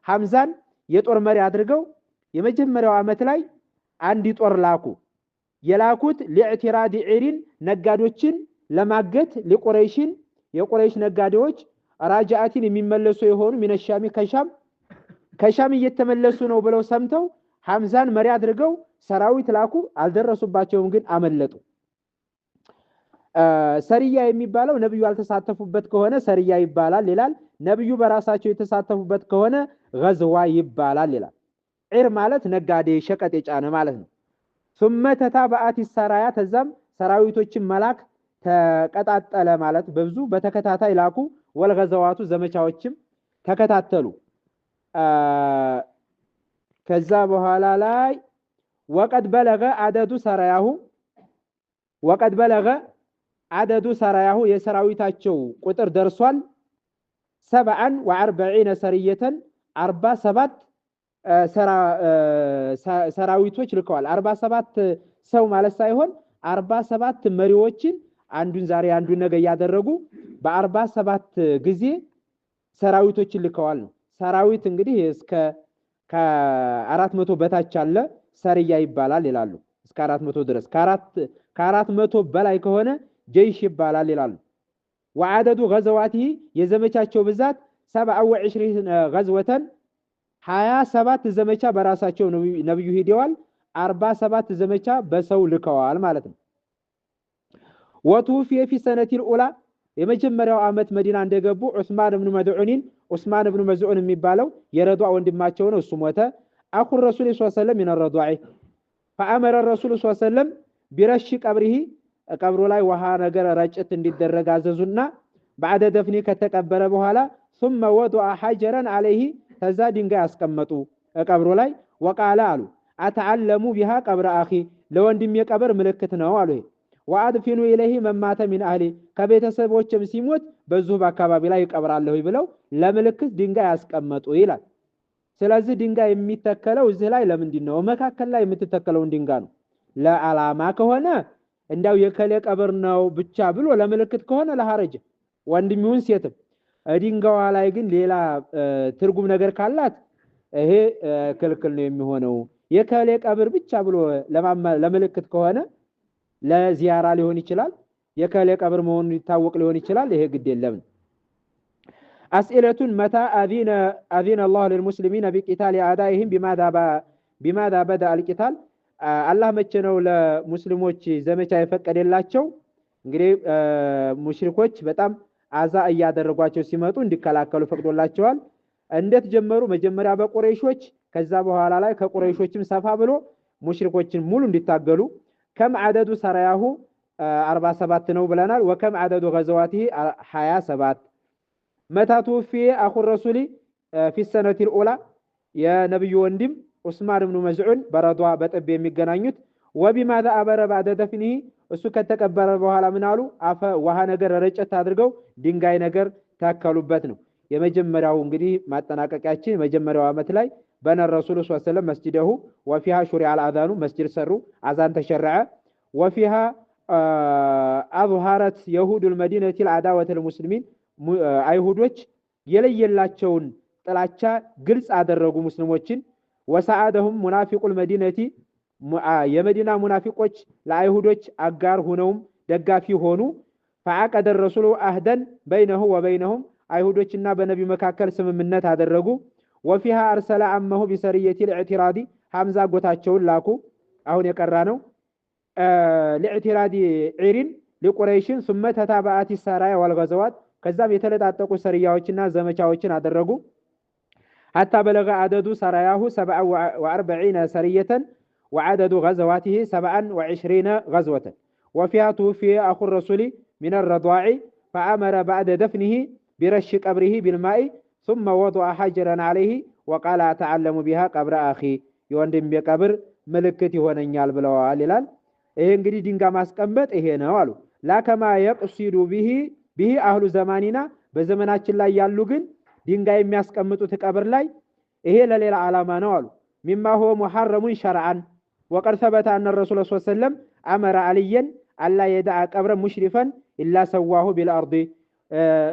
حمزه የጦር መሪ አድርገው የመጀመሪያው አመት ላይ አንድ ጦር ላኩ የላኩት ለኢዕቲራድ ዒሪን ነጋዶችን ለማገት ለቁረይሽን የቁረይሽ ነጋዴዎች ራጃአቲን የሚመለሱ የሆኑ ሚነሻሚ ከሻም እየተመለሱ ነው ብለው ሰምተው ሐምዛን መሪ አድርገው ሰራዊት ላኩ። አልደረሱባቸውም፣ ግን አመለጡ። ሰሪያ የሚባለው ነብዩ ያልተሳተፉበት ከሆነ ሰሪያ ይባላል ይላል። ነብዩ በራሳቸው የተሳተፉበት ከሆነ ገዝዋ ይባላል ይላል። ዒር ማለት ነጋዴ ሸቀጥ የጫነ ማለት ነው። ثم تتابعت السرايا ተዛም ሰራዊቶችን መላክ ተቀጣጠለ ማለት በብዙ በተከታታይ ላኩ። ወልገዘዋቱ ዘመቻዎችም ተከታተሉ። ከዛ በኋላ ላይ وقد بلغ عدد سراياه የሰራዊታቸው ቁጥር ደርሷል 47 ሰሪየተን 47 ሰራዊቶች ልከዋል። 47 ሰው ማለት ሳይሆን 47 መሪዎችን አንዱን ዛሬ አንዱን ነገ ያደረጉ በ47 ጊዜ ሰራዊቶችን ልከዋል ነው። ሰራዊት እንግዲህ እስከ ከ400 በታች አለ ሰሪያ ይባላል ይላሉ። እስከ 400 ድረስ ከ400 በላይ ከሆነ ጀይሽ ይባላል ይላሉ። وعدد غزواته የዘመቻቸው ብዛት 27 غزوة 27 ዘመቻ በራሳቸው ነብዩ ሄደዋል። 47 ዘመቻ በሰው ልከዋል ማለት ነው። وتوفي في سنة الأولى የመጀመሪያው አመት መዲና እንደገቡ ዑስማን ኢብኑ መዝዑን የሚባለው የረዷ ወንድማቸው ነው። እሱ ሞተ። አኹ ረሱል ሰለላሁ ዐለይሂ ወሰለም من الرضاع فأمر الرسول صلى الله عليه وسلم برش قبره ቀብሩ ላይ ውሃ ነገር ረጭት እንዲደረግ አዘዙና بعد دفن ከተቀበረ በኋላ ثم وضع حجرا عليه ተዛ ድንጋይ አስቀመጡ ቀብሩ ላይ وقال አሉ اتعلموا بها قبر اخي ለወንድም የቀብር ምልክት ነው አሉ። وادفنوا اليه من مات من اهلي ከቤተሰቦችም ሲሞት በዙ በአካባቢ ላይ ይቀብራለሁ ብለው ለምልክት ድንጋይ አስቀመጡ ይላል። ስለዚህ ድንጋይ የሚተከለው እዚህ ላይ ለምንድን ነው? መካከል ላይ የምትተከለውን ድንጋይ ነው። ለዓላማ ከሆነ እንዳው የከለ ቀብር ነው ብቻ ብሎ ለምልክት ከሆነ ለሐረጅ ወንድሚውን ሴትም ድንጋዋ ላይ ግን ሌላ ትርጉም ነገር ካላት ይሄ ክልክል ነው የሚሆነው። የከለ ቀብር ብቻ ብሎ ለምልክት ከሆነ ለዚያራ ሊሆን ይችላል። የከለ ቀብር መሆኑን ይታወቅ ሊሆን ይችላል። ይሄ ግድ የለም። أسئلة متى أذن الله للمسلمين بقتال أعدائهم بماذا بدأ القتال አላህ መቼ ነው ለሙስሊሞች ዘመቻ የፈቀደላቸው? እንግዲህ ሙሽሪኮች በጣም አዛ እያደረጓቸው ሲመጡ እንዲከላከሉ ፈቅዶላቸዋል። እንዴት ጀመሩ? መጀመሪያ በቁረይሾች፣ ከዛ በኋላ ላይ ከቁረይሾችም ሰፋ ብሎ ሙሽሪኮችን ሙሉ እንዲታገሉ። ከም عدد ሰራያሁ 47 ነው ብለናል። ወከም عدد غزواته 27 متى توفي اخو الرسول في السنة الأولى የነብዩ ወንድም ዑስማን ኢብኑ መዝዑን በረዷ በጥብ የሚገናኙት وبماذا أمر بعد دفنه እሱ ከተቀበረ በኋላ ምን አሉ? አፈ ውሃ ነገር ረጨት አድርገው ድንጋይ ነገር ታከሉበት ነው። የመጀመሪያው እንግዲህ ማጠናቀቂያችን የመጀመሪያው አመት ላይ በነ ረሱል ሰለላሁ ዐለይሂ ወሰለም መስጂደሁ وفيها شرع الأذان መስጂድ ሰሩ፣ አዛን ተሸረዐ። وفيها أظهرت يهود المدينة العداوة المسلمين አይሁዶች የለየላቸውን ጥላቻ ግልጽ አደረጉ ሙስሊሞችን። وساعدهم منافق المدينة የመዲና ሙናፊቆች ለአይሁዶች አጋር ሆነውም ደጋፊ ሆኑ። فعقد الرسول عهدا بينه وبينهم አይሁዶችና በነብዩ መካከል ስምምነት አደረጉ። وفيها ارسل عمه بسريه الاعتراض ሐምዛ ጎታቸውን ላኩ። አሁን የቀራ ነው ለኢዕትራዲ ዒሪን ለቁረይሽን ثم تتابعت السرايا والغزوات ከዛም የተለጣጠቁ ሰሪያዎችና ዘመቻዎችን አደረጉ። حتى بلغ عدد سراياه 47 سرية وعدد غزواته 27 غزوة. وفيها توفي أخو الرسول من الرضاع فأمر بعد دفنه برش قبره بالماء ثم وضع حجرا عليه وقال أتعلم بها قبر أخي يوندم بقبر ملكتي ሆነኛል ብለዋል ይላል። ይሄ እንግዲህ ድንጋይ ማስቀመጥ ይሄ ነው አሉ። لا كما يقصد به أهل زماننا በዘመናችን ላይ ያሉ ግን ድንጋይ የሚያስቀምጡት ቀብር ላይ ይሄ ለሌላ ዓላማ ነው አሉ። مما هو محرم شرعا وقد ثبت أن الرسول صلى الله عليه وسلم أمر عليا ألا يدع قبر مشرفا إلا سواه بالأرض።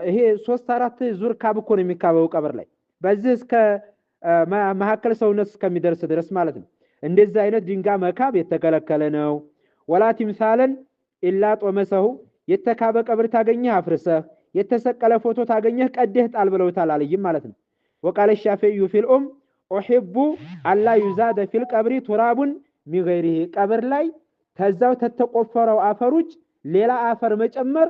ይሄ 3-4 ዙር ካብ እኮ ነው የሚካበው ቀብር ላይ በዚህ እስከ መሐከል ሰውነት እስከሚደርስ ድረስ ማለት ነው። እንደዚህ አይነት ድንጋይ መካብ የተከለከለ ነው። ولا تمثالا إلا طمسه የተካበ ቀብር ታገኘህ አፍርሰህ፣ የተሰቀለ ፎቶ ታገኘህ ቀደህ ጣል ብለውታል አለይም ማለት ነው። وقال الشافعي في الأم ኡሂቡ አላ ዩዛደ ፊል ቀብሪ ቱራቡን ሚገይሪሂ ቀብር ላይ ተዛው ተተቆፈረው አፈሮች ሌላ አፈር መጨመር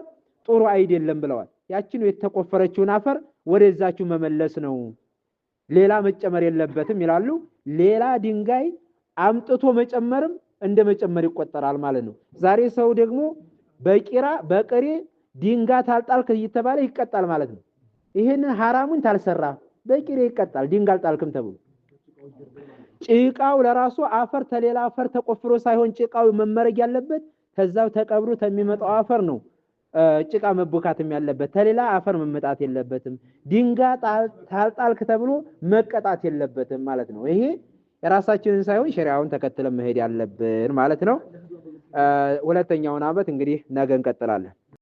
ጥሩ አይደለም ብለዋል። ያችን የተቆፈረችውን አፈር ወደዛችሁ መመለስ ነው፣ ሌላ መጨመር የለበትም ይላሉ። ሌላ ድንጋይ አምጥቶ መጨመርም እንደ መጨመር ይቆጠራል ማለት ነው። ዛሬ ሰው ደግሞ በቅሬ ድንጋይ ታልጣልክ እየተባለ ይቀጣል ማለት ነው። ይሄንን ሐራሙን ታልሰራ በቅሬ ይቀጣል ድንጋይ አልጣልክም ተብሎ። ጭቃው ለራሱ አፈር ተሌላ አፈር ተቆፍሮ ሳይሆን ጭቃው መመረግ ያለበት ተዛው ተቀብሩ ተሚመጣው አፈር ነው። ጭቃ መቦካትም ያለበት ተሌላ አፈር መመጣት የለበትም። ድንጋይ ታልጣልክ ተብሎ መቀጣት የለበትም ማለት ነው። ይሄ የራሳችንን ሳይሆን ሸሪዓውን ተከትለን መሄድ ያለብን ማለት ነው። ሁለተኛውን አመት እንግዲህ ነገ እንቀጥላለን።